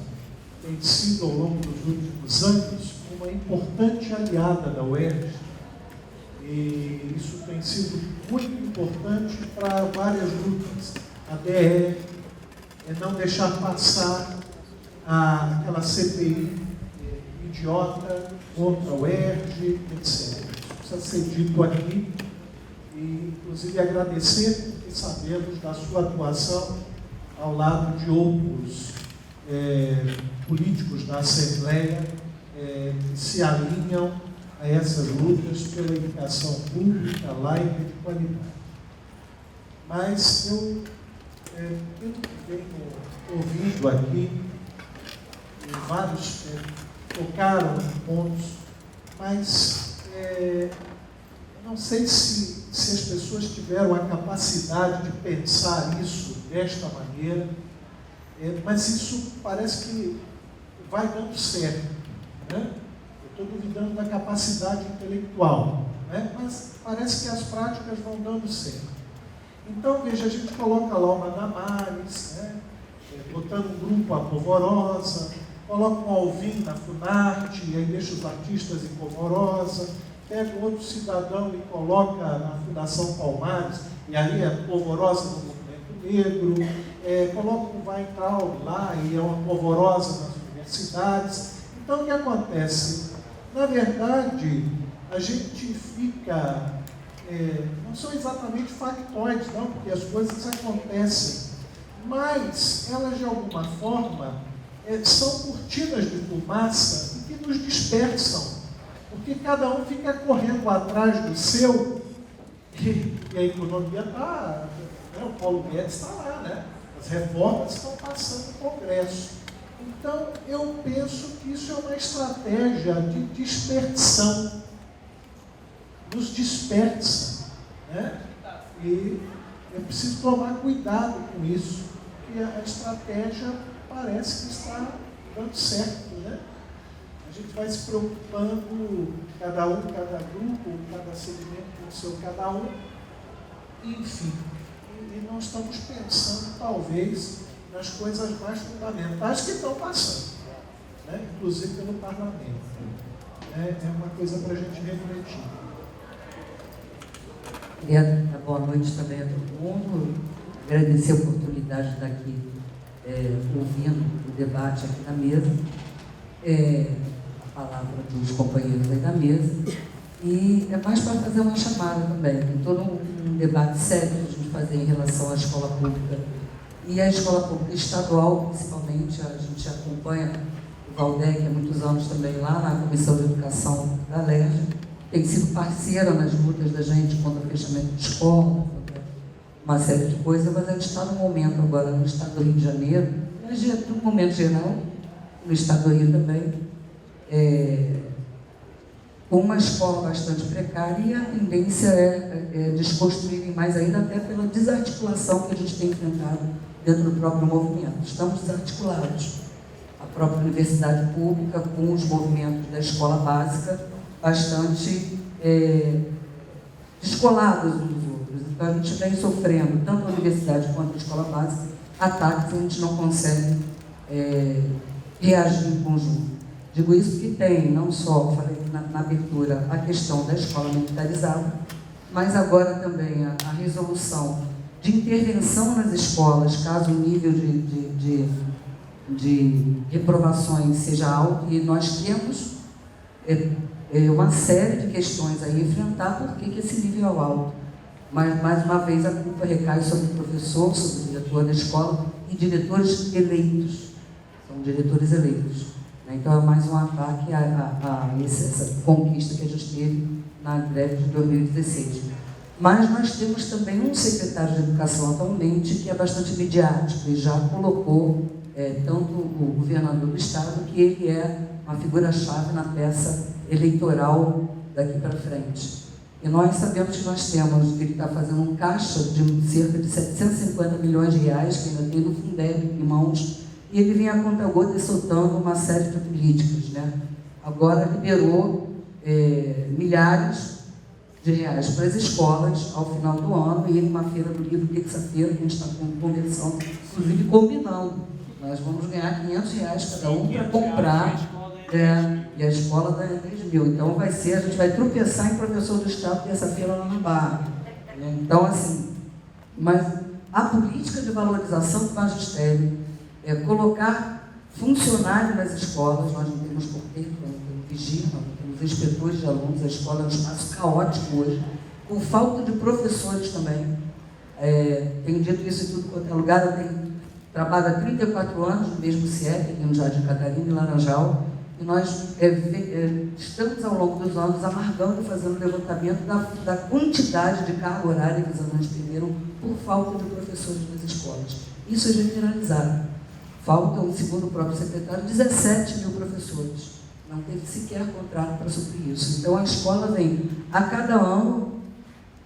tem sido, ao longo dos últimos anos, uma importante aliada da UERJ. E isso tem sido muito importante para várias lutas. A DR é não deixar passar aquela CPI idiota contra a UERJ, etc. Isso precisa ser dito aqui. E, inclusive, agradecer, porque sabemos da sua atuação ao lado de outros políticos da Assembleia que se alinham a essas lutas pela educação pública, laica e de qualidade. Mas eu venho ouvindo aqui, vários tocaram em pontos, mas não sei se as pessoas tiveram a capacidade de pensar isso desta maneira, mas isso parece que vai dando certo, né? Eu estou duvidando da capacidade intelectual, né? Mas parece que as práticas vão dando certo. Então, veja, a gente coloca lá uma Damares, né? Botando um grupo a Polvorosa, coloca um Alvin na Funarte, e aí deixa os artistas em Polvorosa, pega outro cidadão e coloca na Fundação Palmares, e aí é polvorosa no movimento negro, coloca um Weintraub lá e é uma polvorosa nas universidades. Então, o que acontece? Na verdade, a gente fica... não são exatamente factoides, não, porque as coisas acontecem, mas elas, de alguma forma, são cortinas de fumaça e que nos dispersam, porque cada um fica correndo atrás do seu, e a economia está... o Paulo Guedes está lá, né? As reformas estão passando no Congresso. Então, eu penso que isso é uma estratégia de dispersão. Nos dispersa, né? E é preciso tomar cuidado com isso, porque a estratégia parece que está dando certo, né? A gente vai se preocupando, cada grupo, cada segmento com o seu cada um, enfim. E nós estamos pensando, talvez, nas coisas mais fundamentais que estão passando, né? Inclusive pelo parlamento. É uma coisa para a gente refletir. Queria dar boa noite também a todo mundo, agradecer a oportunidade de estar aqui ouvindo o debate aqui na mesa, a palavra dos companheiros aí da mesa, e é mais para fazer uma chamada também. Tem todo um debate sério que a gente fazer em relação à escola pública e à escola pública estadual, principalmente. A gente acompanha o Valdec há muitos anos também lá na Comissão de Educação da LERJ, tem sido parceira nas lutas da gente contra o fechamento de escola, uma série de coisas, mas a gente está num momento agora no estado do Rio de Janeiro, mas num momento geral, no estado do Rio também, com uma escola bastante precária, e a tendência é desconstruírem mais ainda, até pela desarticulação que a gente tem enfrentado dentro do próprio movimento. Estamos desarticulados. A própria universidade pública, com os movimentos da escola básica, bastante descolados uns dos outros. Então, a gente vem sofrendo, tanto a universidade quanto a escola básica, ataques que a gente não consegue reagir em conjunto. Digo isso porque tem, não só, falei na abertura, a questão da escola militarizada, mas agora também a resolução de intervenção nas escolas, caso o nível de reprovações seja alto, e nós temos uma série de questões a enfrentar, porque esse nível é alto. Mas, mais uma vez, a culpa recai sobre o professor, sobre o diretor da escola e diretores eleitos. São diretores eleitos. Então, é mais um ataque a essa conquista que a gente teve na greve de 2016. Mas nós temos também um secretário de Educação atualmente que é bastante midiático e já colocou tanto o governador do Estado, que ele é uma figura-chave na peça eleitoral daqui para frente. E nós sabemos que nós temos, que ele está fazendo um caixa de cerca de 750 milhões de reais, que ainda tem do Fundeb em mãos, e ele vem a conta-gota soltando uma série de políticas, né? Agora liberou milhares de reais para as escolas ao final do ano, e numa feira do livro, terça-feira, que a gente está conversando, inclusive combinando. Nós vamos ganhar 500 reais cada um para comprar, e a escola ganha 10 mil. Então a gente vai tropeçar em professor do Estado terça-feira lá na Barra. Então, assim, mas a política de valorização do magistério é colocar funcionário nas escolas. Nós não temos porteiro, não temos vigia, não temos inspetores de alunos, a escola é um espaço caótico hoje, com falta de professores também. Tenho dito isso em tudo quanto é lugar. Eu trabalho há 34 anos no mesmo CIEP, aqui no Jardim Catarina, em Laranjal, e nós estamos, ao longo dos anos, amargando, fazendo levantamento da quantidade de carga horária que os alunos perderam por falta de professores nas escolas. Isso é generalizado. Faltam, segundo o próprio secretário, 17 mil professores. Não teve sequer contrato para suprir isso. Então, a escola vem, a cada ano,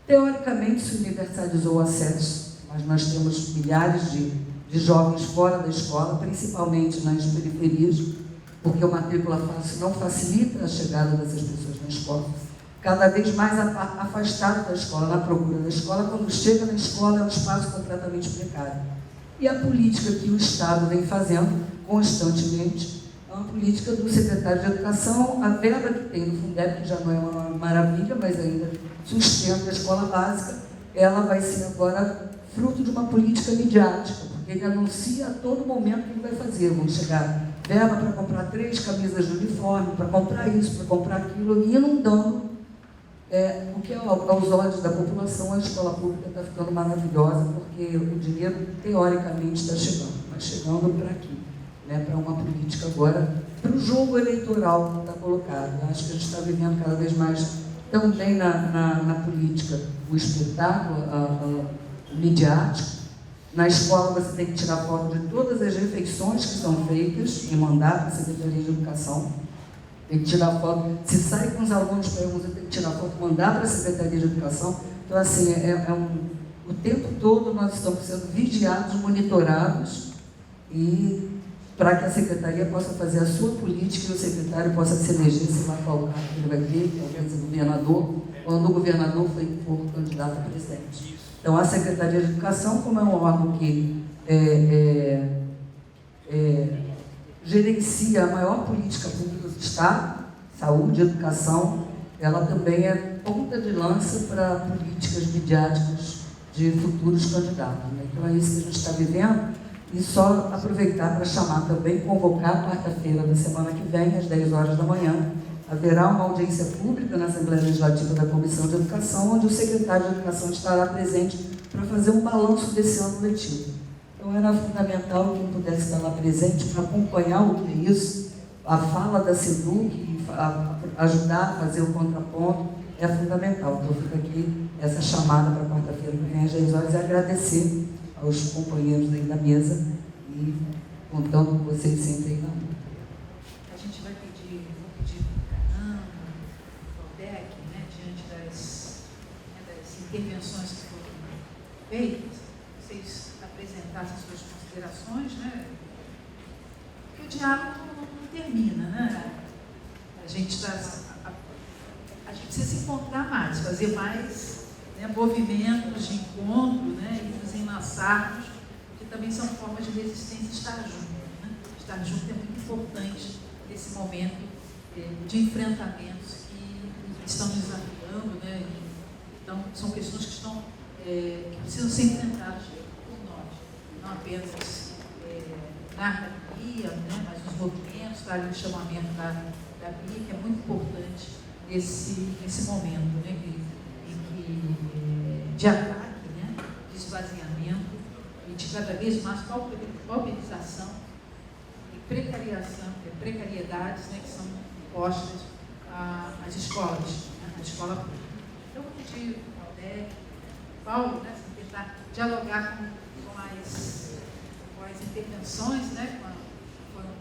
teoricamente se universalizou o acesso, mas nós temos milhares de jovens fora da escola, principalmente nas periferias, porque a matrícula fácil não facilita a chegada dessas pessoas na escola. Cada vez mais afastado da escola, na procura da escola, quando chega na escola é um espaço completamente precário. E a política que o Estado vem fazendo constantemente, é uma política do secretário de Educação. A verba que tem no Fundeb, que já não é uma maravilha, mas ainda sustenta a escola básica, ela vai ser agora fruto de uma política midiática, porque ele anuncia a todo momento o que ele vai fazer. Vão chegar verba para comprar 3 camisas de uniforme, para comprar isso, para comprar aquilo, e inundando o que aos olhos da população a escola pública está ficando maravilhosa, porque o dinheiro teoricamente está chegando, mas chegando para aqui, né, para uma política agora, para o jogo eleitoral que está colocado. Eu acho que a gente está vivendo cada vez mais também na política o espetáculo, o midiático. Na escola você tem que tirar foto de todas as refeições que são feitas e mandar para a Secretaria de Educação. Tem que tirar foto. Se sai com os alunos para você tem que tirar foto, mandar para a Secretaria de Educação. Então, assim, o tempo todo nós estamos sendo vigiados, monitorados, e para que a Secretaria possa fazer a sua política e o secretário possa se eleger, sei lá qual cargo que ele vai ter, talvez o governador, quando o governador for candidato a presidente. Então, a Secretaria de Educação, como é um órgão que gerencia a maior política pública do Estado, saúde e educação, ela também é ponta de lança para políticas midiáticas de futuros candidatos, né? Então, é isso que a gente está vivendo. E só aproveitar para chamar também, convocar quarta-feira da semana que vem, às 10 horas da manhã, haverá uma audiência pública na Assembleia Legislativa da Comissão de Educação, onde o secretário de Educação estará presente para fazer um balanço desse ano letivo. Então, era fundamental quem pudesse estar lá presente para acompanhar o que é isso, a fala da SEDUC, ajudar a fazer o contraponto, é fundamental. Então, fica aqui essa chamada para quarta-feira que vem às 10 horas e agradecer aos companheiros aí da mesa e contando com vocês sempre aí na luta. A gente vai pedir, vou pedir para o Canamba, o Valdec, né, diante das intervenções que foram feitas, vocês apresentassem suas considerações, né? Porque o diálogo não termina, né? A gente precisa se encontrar mais, fazer mais, né, movimentos de encontro, né, e nos enlaçarmos, que também são formas de resistência. Estar junto, né? Estar junto é muito importante nesse momento de enfrentamentos que estão nos desafiando, né? Então, são questões que precisam ser enfrentadas por nós, não apenas na academia, né, mas nos movimentos, está ali o chamamento da BIA, que é muito importante nesse momento, né, de ataque, né, de esvaziamento e de cada vez mais pauperização e precariedades, né, que são postas às escolas, né, à escola pública. Então, eu vou pedir ao Valdec, Paulo, né, tentar dialogar com as intervenções, né, que foram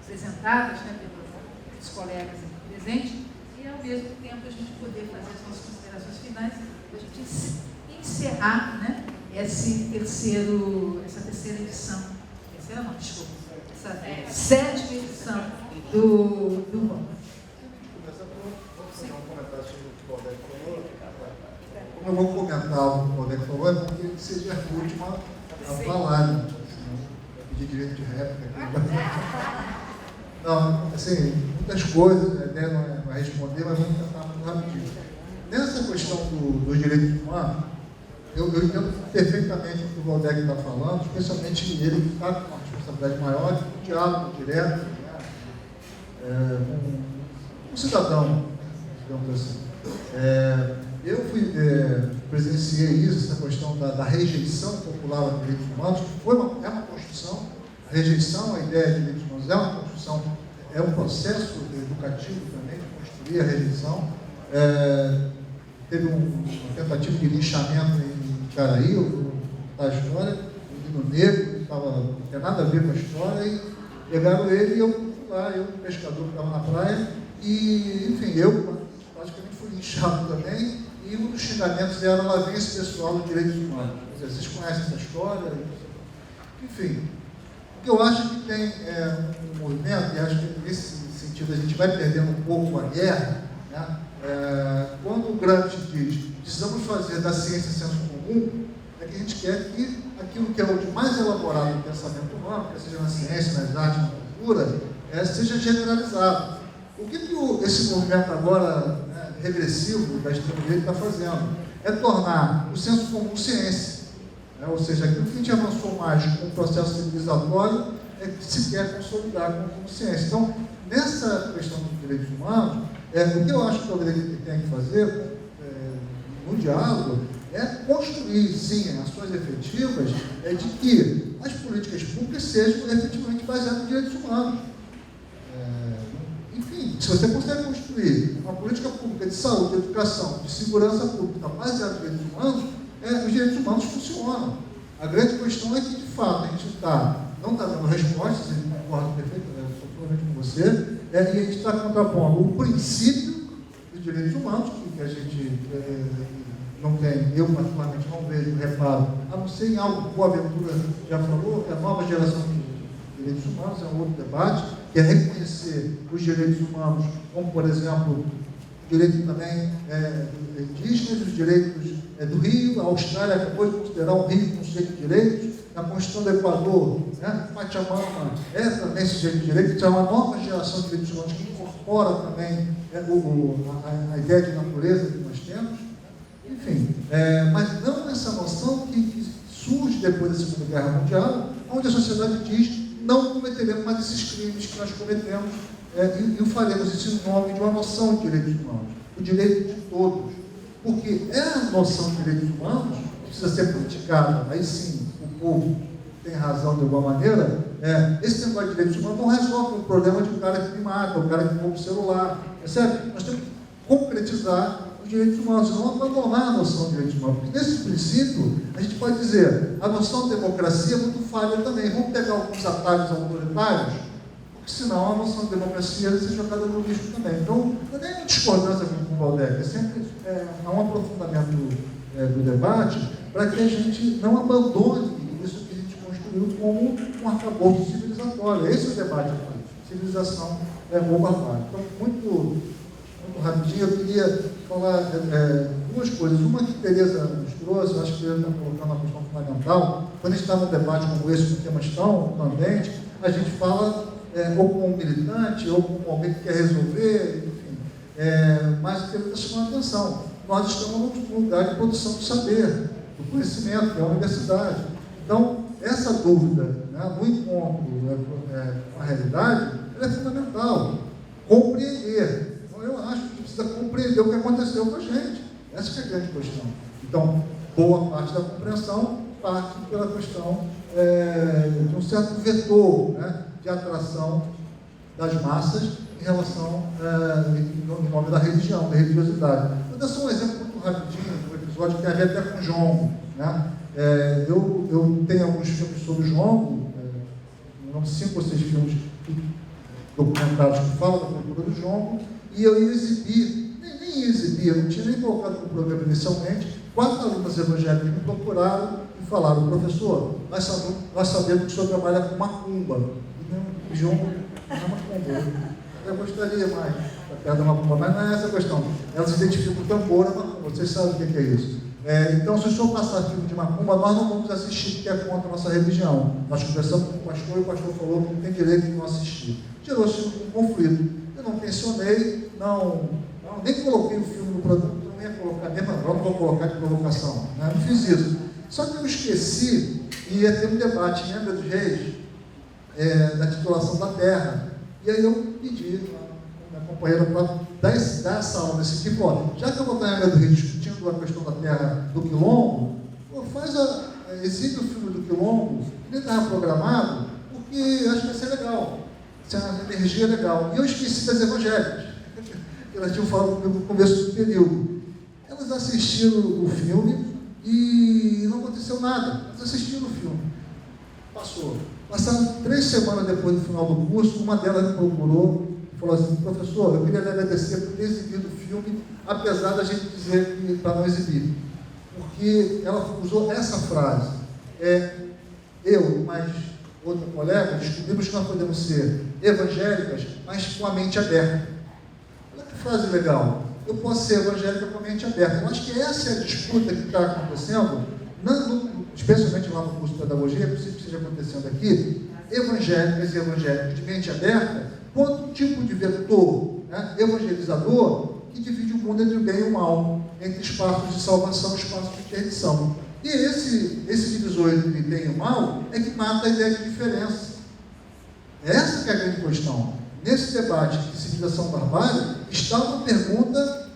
apresentadas, né, pelos colegas aqui presentes, e ao mesmo tempo a gente poder fazer as nossas considerações finais, para a gente encerrar, né, essa terceira edição, terceira não, desculpa, essa 7ª edição do BOM. Como eu vou comentar o que o Valdec falou, é porque ele seja a última a falar, né? Senão vai pedir direito de réplica. Não, assim, muitas coisas, a ideia não é responder, mas vamos tentar muito rapidinho. Nessa questão dos direitos humanos, eu entendo perfeitamente o que o Valdec está falando, especialmente ele que está com uma responsabilidade maior de um diálogo direto, né, com um cidadão, digamos assim. Eu presenciei isso, essa questão da rejeição popular aos direitos humanos, que é uma construção. A rejeição, a ideia de direitos humanos é uma construção, é um processo educativo também, de construir a rejeição. Teve uma tentativa de linchamento em Caraí, da história, um menino negro, que não tem nada a ver com a história, e pegaram ele e eu fui lá, eu, pescador que estava na praia, e, enfim, eu praticamente fui linchado também, e um dos xingamentos era: lá vem esse pessoal do direitos humanos. Quer dizer, vocês conhecem essa história? Enfim, o que eu acho que tem um movimento, e acho que nesse sentido a gente vai perdendo um pouco a guerra, né? Quando o Gramsci diz: precisamos fazer da ciência senso comum, é que a gente quer que aquilo que é o de mais elaborado no pensamento humano, quer seja na ciência, nas artes, na cultura, seja generalizado. O que esse movimento agora, né, regressivo da extrema-direita está fazendo? É tornar o senso comum ciência. Né? Ou seja, aquilo que a gente avançou mais com o processo civilizatório é que se quer consolidar como ciência. Então, nessa questão dos direitos humanos, o que eu acho que a direita tem que fazer no diálogo é construir, sim, ações efetivas de que as políticas públicas sejam efetivamente baseadas em direitos humanos. Enfim, se você consegue construir uma política pública de saúde, de educação, de segurança pública baseada em direitos humanos, os direitos humanos funcionam. A grande questão é que, de fato, a gente não está dando respostas, eu concordo perfeitamente com você, e a gente está contrapondo o princípio dos direitos humanos, que a gente não tem, eu particularmente não vejo reparo, a não ser em algo que o Boaventura já falou, que a nova geração de direitos humanos é um outro debate, que é reconhecer os direitos humanos, como, por exemplo, o direito também indígenas, os direitos do Rio. A Austrália acabou de considerar o Rio como sujeito de direitos, na Constituição do Equador, né, Pachamama também sujeito de direitos. Então, é uma nova geração de direitos humanos que incorpora também a ideia de natureza que nós temos. Enfim, mas não essa noção que surge depois da Segunda Guerra Mundial, onde a sociedade diz: não cometeremos mais esses crimes que nós cometemos e o faremos isso em nome de uma noção de direitos humanos, o direito de todos. Porque a noção de direitos humanos precisa ser praticada. Aí sim, o povo tem razão de alguma maneira. Esse negócio de direitos humanos não resolve o problema de um cara que me mata, um cara que rouba o celular. Percebe? Nós temos que concretizar os direitos humanos, não abandonar a noção de direitos humanos. Porque nesse princípio, a gente pode dizer, a noção de democracia é muito falha também. Vamos pegar alguns atalhos autoritários, porque senão a noção de democracia vai ser jogada no lixo também. Então, não é nem uma discordância com o Valdec, é sempre um aprofundamento do debate, para que a gente não abandone isso que a gente construiu como um arcabouço civilizatório. Esse é o debate aqui. Civilização ou barbárie. Então, muito rapidinho, eu queria falar duas coisas. Uma que Tereza nos trouxe, eu acho que ele está colocando uma questão fundamental. Quando a gente está num debate como esse, com temas tão candentes, a gente fala ou com um militante, ou com alguém que quer resolver, enfim. Mas o que está chamando a atenção, nós estamos num lugar de produção do saber, do conhecimento, que é a universidade. Então, essa dúvida, né, no encontro com a realidade, ela é fundamental. Compreender. Eu acho que precisa compreender o que aconteceu com a gente. Essa que é a grande questão. Então, boa parte da compreensão parte pela questão de um certo vetor, né, de atração das massas em relação, em nome da religião, da religiosidade. Vou dar só um exemplo muito rapidinho, um episódio que tem a ver até com Jongo. Né? Eu tenho alguns filmes sobre Jongo, 5 ou 6 filmes documentados que falam da cultura do Jongo, e eu ia exibir, nem exibia, não tinha nem colocado no programa inicialmente. 4 alunas evangélicas me procuraram e falaram: professor, nós sabemos que o senhor trabalha com macumba. E o Jongo não é macumba. Eu gostaria mais da pedra da macumba, mas não é essa a questão. Elas identificam o tambor da macumba, vocês sabem o que é isso. Então, se o senhor passar filme de macumba, nós não vamos assistir, porque é contra a nossa religião. Nós conversamos com o pastor e o pastor falou que não tem direito de não assistir. Gerou-se um conflito. Eu não mencionei, nem coloquei o filme no produto, não ia colocar, mesmo agora não vou colocar de provocação. Né? Não fiz isso. Só que eu esqueci, e ia ter um debate em Angra dos Reis, da titulação da terra. E aí eu pedi a minha companheira para dar essa aula nesse tipo: ó, já que eu vou estar em Angra dos Reis discutindo a questão da terra do Quilombo, exibe o filme do Quilombo, que nem estava programado, porque acho que vai ser legal. A energia é legal. E eu esqueci das evangélicas, que elas tinham falado comigo no começo do período. Elas assistiram o filme e não aconteceu nada. Elas assistiram o filme. Passou. Passaram 3 semanas depois do final do curso, uma delas me procurou e falou assim: professor, eu queria lhe agradecer por ter exibido o filme, apesar da gente dizer que para não exibir. Porque ela usou essa frase. Eu e mais outra colega descobrimos que nós podemos ser evangélicas, mas com a mente aberta. Olha que frase legal. Eu posso ser evangélica com a mente aberta. Eu acho que essa é a disputa que está acontecendo, especialmente lá no curso de pedagogia, é possível que esteja acontecendo aqui. Evangélicas e evangélicos de mente aberta quanto um tipo de vetor, né, evangelizador que divide o mundo entre o bem e o mal, entre espaços de salvação e espaços de perdição. E esse divisor entre o bem e o mal é que mata a ideia de diferença. Essa que é a grande questão. Nesse debate de civilização barbárie, está uma pergunta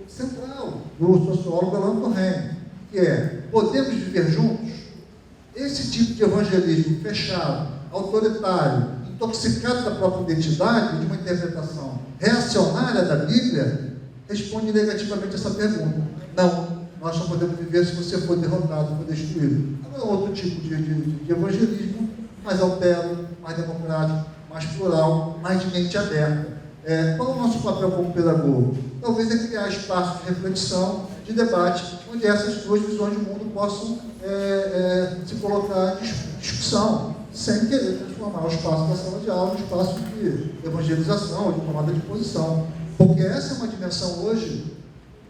central do sociólogo Alain Touraine, que é: podemos viver juntos? Esse tipo de evangelismo fechado, autoritário, intoxicado da própria identidade, de uma interpretação reacionária da Bíblia, responde negativamente essa pergunta. Não, nós só podemos viver se você for derrotado, for destruído. Agora, outro tipo de evangelismo, mais autero, mais democrático, mais plural, mais de mente aberta. Qual é o nosso papel como pedagogo? Talvez é criar espaços de reflexão, de debate, onde essas duas visões de mundo possam se colocar em discussão, sem querer transformar o espaço da sala de aula em espaço de evangelização, de tomada de posição. Porque essa é uma dimensão hoje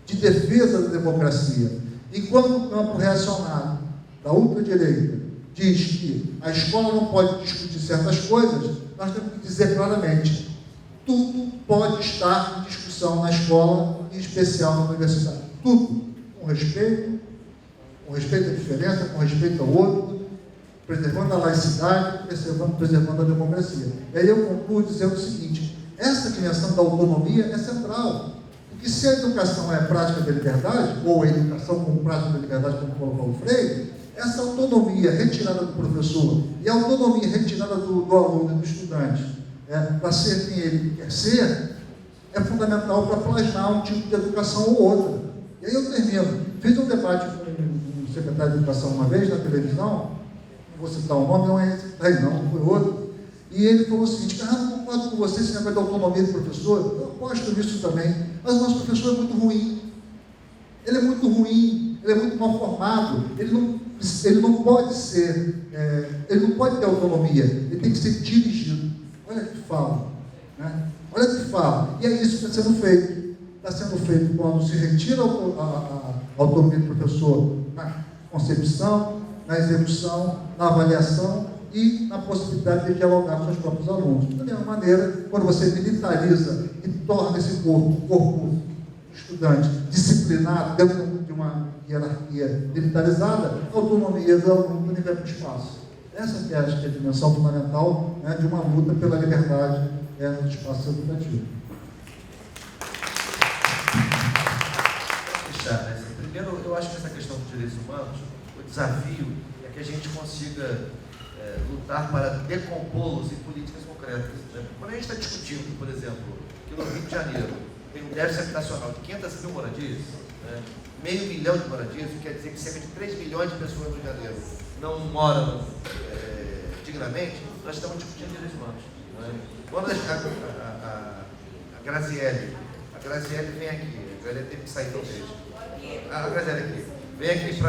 de defesa da democracia. Enquanto o campo reacionário da ultradireita diz que a escola não pode discutir certas coisas, nós temos que dizer claramente: tudo pode estar em discussão na escola, em especial na universidade. Tudo. Com respeito à diferença, com respeito ao outro, preservando a laicidade, preservando a democracia. E aí eu concluo dizendo o seguinte: essa dimensão da autonomia é central. Porque se a educação é a prática da liberdade, ou a educação como prática da liberdade, como falou Paulo Freire, essa autonomia retirada do professor e a autonomia retirada do aluno e do estudante, para ser quem ele quer ser, é fundamental para plasmar um tipo de educação ou outra. E aí eu termino. Fiz um debate com o secretário de Educação uma vez na televisão, não vou citar o nome, não é esse, não, foi outro, e ele falou o seguinte: não concordo com você esse negócio da autonomia do professor, eu aposto nisso também, mas o nosso professor é muito ruim. Ele é muito ruim, ele é muito mal formado, ele não pode ser, ele não pode ter autonomia, ele tem que ser dirigido. Olha que fala, né? Olha que fala. E é isso que está sendo feito. Está sendo feito quando se retira a autonomia do professor na concepção, na execução, na avaliação e na possibilidade de dialogar com seus próprios alunos. Da mesma maneira, quando você militariza e torna esse corpo estudante disciplinado dentro de uma hierarquia militarizada, a autonomia do aluno também vai para o espaço. Essa que acho que é a dimensão fundamental, né, de uma luta pela liberdade no espaço educativo. Primeiro, eu acho que essa questão dos direitos humanos, o desafio é que a gente consiga lutar para decompô-los em políticas concretas. Né? Quando a gente está discutindo, por exemplo, que no Rio de Janeiro tem um déficit habitacional de 500 mil moradias, né? 500 mil de moradias, o que quer dizer que cerca de 3 milhões de pessoas no Rio de Janeiro não moram dignamente, nós estamos discutindo direitos humanos. Né? Quando a Graziele vem aqui, a Graziele teve que sair talvez. A Graziele aqui, vem aqui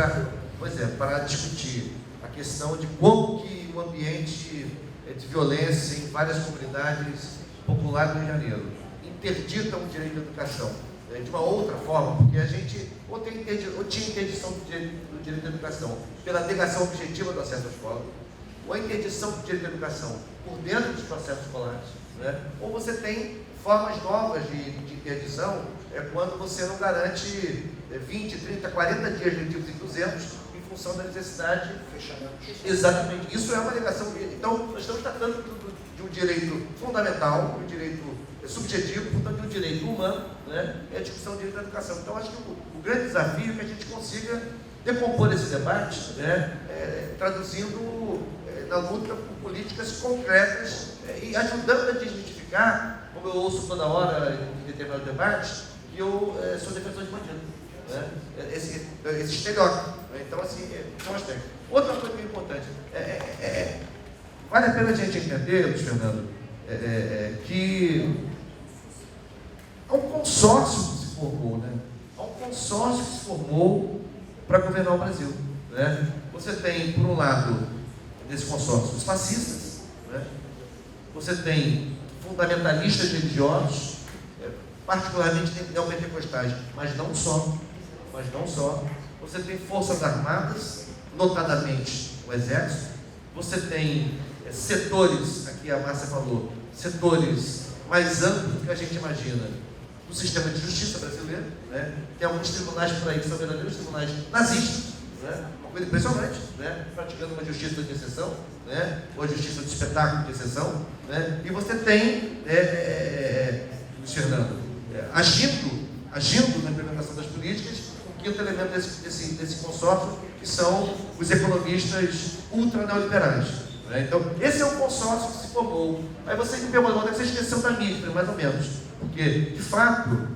para discutir a questão de como que o ambiente de violência em várias comunidades populares do Rio de Janeiro interdita o direito à educação. De uma outra forma, porque a gente ou tinha interdição do direito à educação pela negação objetiva do acesso à escola, ou a interdição do direito à educação por dentro dos processos escolares, né? Ou você tem formas novas de interdição, quando você não garante 20, 30, 40 dias letivos em 200 em função da necessidade. Exatamente. Isso é uma negação. Então, nós estamos tratando de um direito fundamental, um direito subjetivo, portanto, de um direito humano, né? É a discussão do direito à educação. Então, acho que o grande desafio é que a gente consiga decompor esse debate, né? Traduzindo na luta por políticas concretas e ajudando a desmitificar, como eu ouço toda hora em determinados debates, que eu sou defensor de bandido. Né? Esse estereótipo. Né? Então, assim, são aspectos. Outra coisa que é importante, vale a pena a gente entender, Luiz Fernando, que há um consórcio que se formou, né? Há um consórcio que se formou para governar o Brasil. Né? Você tem, por um lado, nesse consórcio, os fascistas, né? Você tem fundamentalistas religiosos, particularmente neopentecostais, mas não só. Você tem forças armadas, notadamente o Exército. Você tem setores, aqui a Márcia falou, setores mais amplo do que a gente imagina no sistema de justiça brasileiro, né? Tem alguns tribunais por aí que são verdadeiros tribunais nazistas, né? Uma coisa impressionante, né? Praticando uma justiça de exceção, né? Ou a justiça de espetáculo de exceção, né? E você tem, Luiz Fernando, agindo na implementação das políticas, o quinto elemento desse consórcio, que são os economistas ultra-neoliberais. Né? Então, esse é o consórcio que se formou. Aí você me pergunta, onde é que você esqueceu da mídia, mais ou menos. Porque, de fato,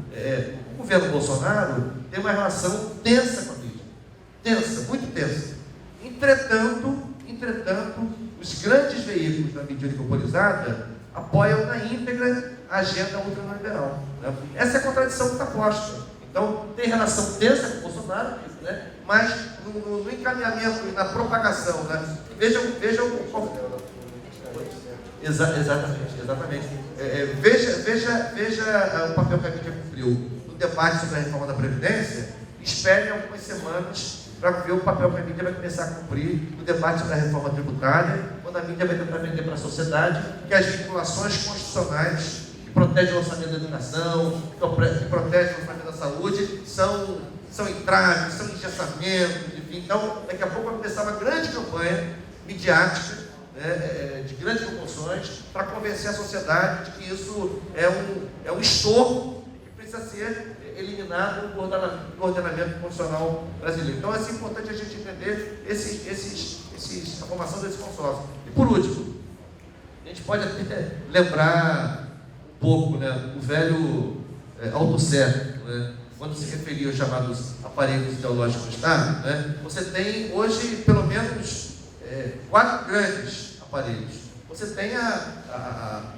o governo Bolsonaro tem uma relação tensa com a mídia. Tensa, muito tensa. Entretanto, os grandes veículos da mídia oligopolizada apoiam na íntegra a agenda ultraliberal. Né? Essa é a contradição que está posta. Então, tem relação tensa com o Bolsonaro, né? Mas no encaminhamento e na propagação, né? Vejam exatamente. Veja o papel que a mídia cumpriu no debate sobre a reforma da Previdência. Esperem algumas semanas para ver o papel que a mídia vai começar a cumprir no debate sobre a reforma tributária, quando a mídia vai tentar vender para a sociedade que as vinculações constitucionais que protegem o orçamento da educação, que protegem o orçamento da saúde, são entraves, são engessamentos, enfim. Então, daqui a pouco vai começar uma grande campanha midiática, né, de grandes proporções, para convencer a sociedade de que isso é um estorvo que precisa ser eliminado no ordenamento constitucional brasileiro. Então, é importante a gente entender a formação desse consórcio. E, por último, a gente pode até lembrar um pouco, né, o velho Althusser, né, quando se referia aos chamados aparelhos ideológicos do Estado, né, você tem hoje, pelo menos, 4 grandes aparelhos. Você tem a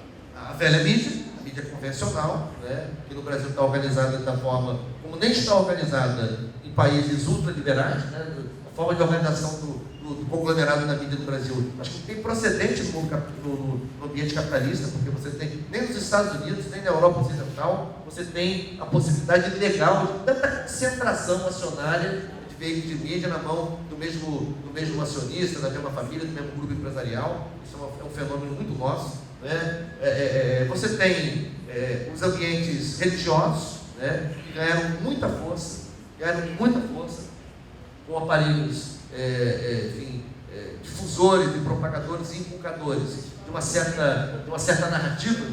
velha mídia, a mídia convencional, né, que no Brasil está organizada da forma como nem está organizada em países ultraliberais, né, a forma de organização do conglomerado da mídia do Brasil. Acho que tem procedente no ambiente capitalista, porque você tem, nem nos Estados Unidos, nem na Europa Ocidental, você tem a possibilidade legal de tanta concentração acionária de veículos de mídia na mão do mesmo acionista, da mesma família, do mesmo grupo empresarial. Isso é um fenômeno muito nosso. Né? Você tem os ambientes religiosos, né, que ganharam muita força com aparelhos difusores e propagadores e inculcadores de uma certa narrativa,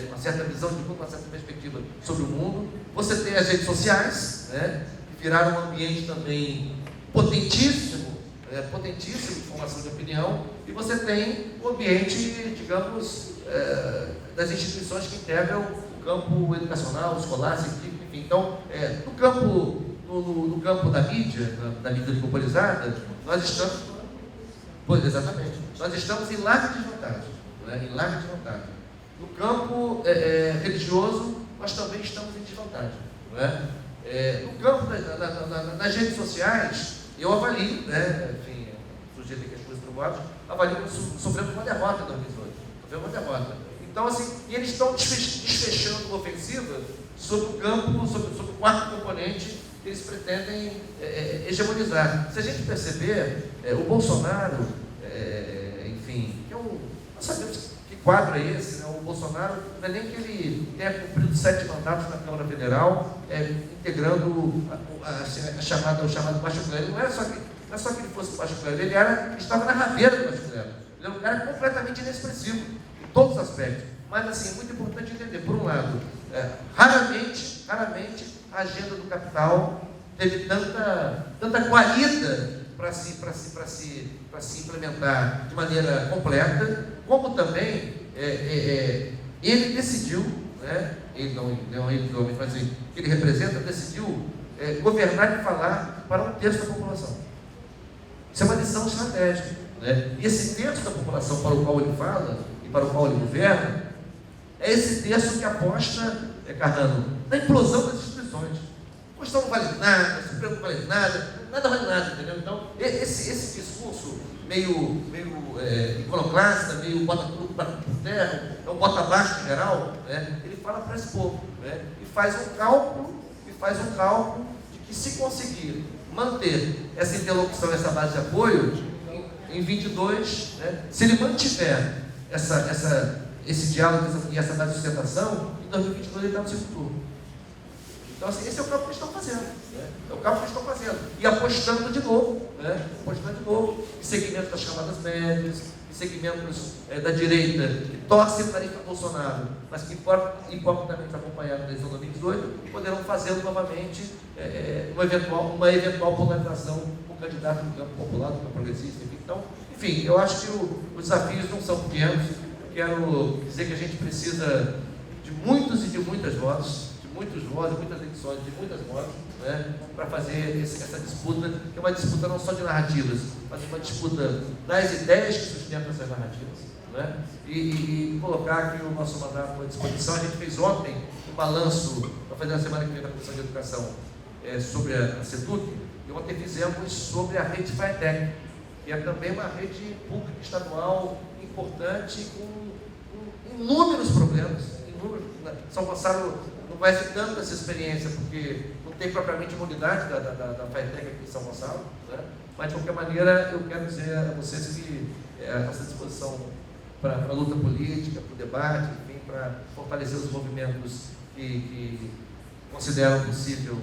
uma certa visão de mundo, uma certa perspectiva sobre o mundo. Você tem as redes sociais, né, que viraram um ambiente também potentíssimo de formação de opinião, e você tem o ambiente, digamos, das instituições que integram o campo educacional, escolar, científico, enfim. Então, no campo da mídia oligopolizada, nós estamos em larga desvantagem. Né? No campo religioso, nós também estamos em desvantagem. Né? No campo das redes sociais, eu avalio, né? Enfim, sujeito que as coisas provadas, avalio sofrendo uma derrota em 2018. Então, assim, e eles estão desfechando uma ofensiva sobre o campo, sobre o quarto componente que eles pretendem hegemonizar. Se a gente perceber, o Bolsonaro, enfim, nós sabemos que quadro é esse, né? O Bolsonaro, não é nem que ele tenha cumprido 7 mandatos na Câmara Federal, integrando o chamado baixo clero. Não é só que ele fosse baixo clero, ele estava na rabeira do baixo clero. Ele é um cara completamente inexpressivo, em todos os aspectos. Mas, assim, é muito importante entender, por um lado, raramente a agenda do capital teve tanta guarida para se implementar de maneira completa, como também ele decidiu, né, ele não ele, mas que ele representa, decidiu governar e falar para 1/3 da população. Isso é uma lição estratégica. Né? E esse 1/3 da população para o qual ele fala e para o qual ele governa, é esse 1/3 que aposta, Carrano, na implosão das instituições. A Constituição não vale nada, o Supremo não vale nada vale nada, entendeu? Então, esse discurso meio iconoclasta, meio bota tudo por terra, é um bota abaixo em geral, né? Ele fala para esse povo, né? E faz um cálculo de que, se conseguir manter essa interlocução, essa base de apoio, em 22, né, se ele mantiver esse diálogo e essa base de sustentação, em 2022 ele está no segundo turno. Então, assim, esse é o cálculo que eles estão fazendo. Né? É o cálculo que eles estão fazendo. E apostando de novo, né? Apostando de novo em segmentos das camadas médias, em segmentos da direita, que torcem para ir para Bolsonaro, mas que hipocritamente acompanharam na eleição de 2018, poderão fazê-lo novamente uma eventual polarização com o candidato do campo popular, do campo progressista. Então, enfim, eu acho que os desafios não são pequenos. Quero dizer que a gente precisa de muitos e de muitas vozes, muitas edições, de muitas vozes, né, para fazer essa disputa, que é uma disputa não só de narrativas, mas uma disputa das ideias que sustentam essas narrativas, né, e colocar aqui o nosso mandato à disposição. A gente fez ontem um balanço, para fazer na semana que vem da Comissão de Educação, sobre a CETUC, e ontem fizemos sobre a rede FATEC, que é também uma rede pública estadual importante, com inúmeros problemas. São Gonçalo não conhece tanto essa experiência, porque não tem propriamente uma unidade da FATEC aqui em São Gonçalo, né? Mas, de qualquer maneira, eu quero dizer a vocês que a nossa disposição para a luta política, para o debate, enfim, para fortalecer os movimentos que consideram possível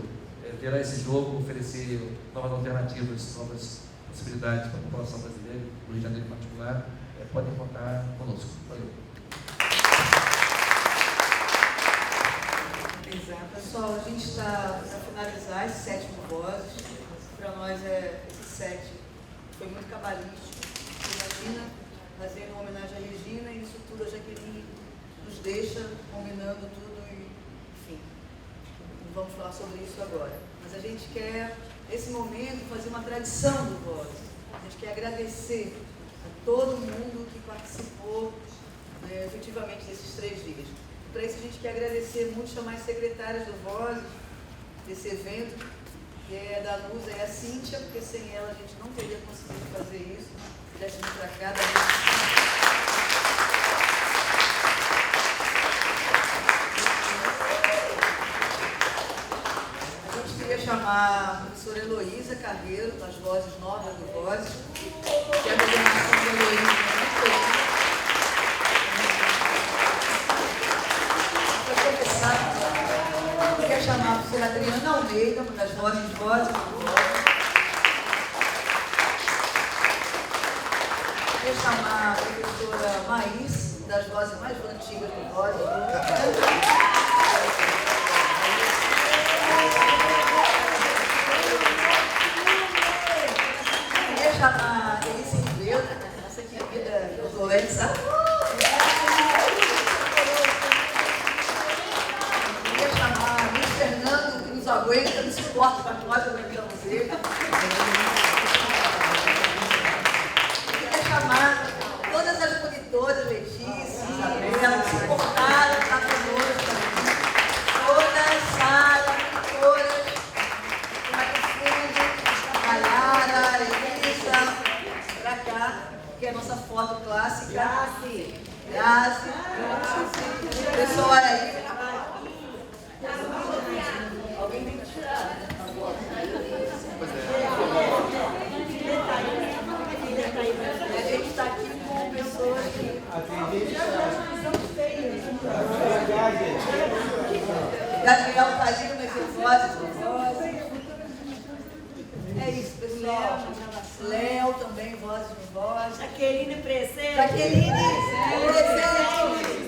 virar esse jogo, oferecer novas alternativas, novas possibilidades para a população brasileira, do Rio de Janeiro em particular, podem contar conosco. Valeu. Exato. Pessoal, a gente está para finalizar esse 7º Vozes. Para nós, esse 7 foi muito cabalístico. Imagina, fazendo uma homenagem à Regina, e isso tudo a Jaqueline nos deixa combinando tudo, e, enfim, não vamos falar sobre isso agora. Mas a gente quer, nesse momento, fazer uma tradição do Vozes. A gente quer agradecer a todo mundo que participou efetivamente desses 3 dias. Para isso, a gente quer agradecer muito, chamar as secretárias do Vozes, desse evento, que é a Danusa e a Cíntia, porque sem ela a gente não teria conseguido fazer isso. Se pudesse vir para cá, a gente queria chamar a professora Heloísa Carreiro, das Vozes Novas do Vozes, que é a coordenação da Heloísa muito feliz. Quer chamar a professora Adriana Almeida, uma das vozes do Vozes. Quer chamar a professora Maís, das vozes mais antigas do Vozes. Quer chamar a Elise Ribeiro, essa querida Josolete, sabe? Fernando, que nos aguenta, nos suporta para que nós aguentamos ele. Queria chamar todas as monitoras, Letícia, Isabela, que suportaram estar conosco aqui. Todas, Sara, monitoras, Fundo, Nayara, Elisa, para cá, que é a nossa foto clássica. Grazi. Pessoal, aí. Alguém tem que tirar. A gente está aqui com pessoas que. Gabriel está ali no Vozes. É isso, pessoal. Léo também, Vozes no Vozes. Jaqueline presente. Jaqueline presente.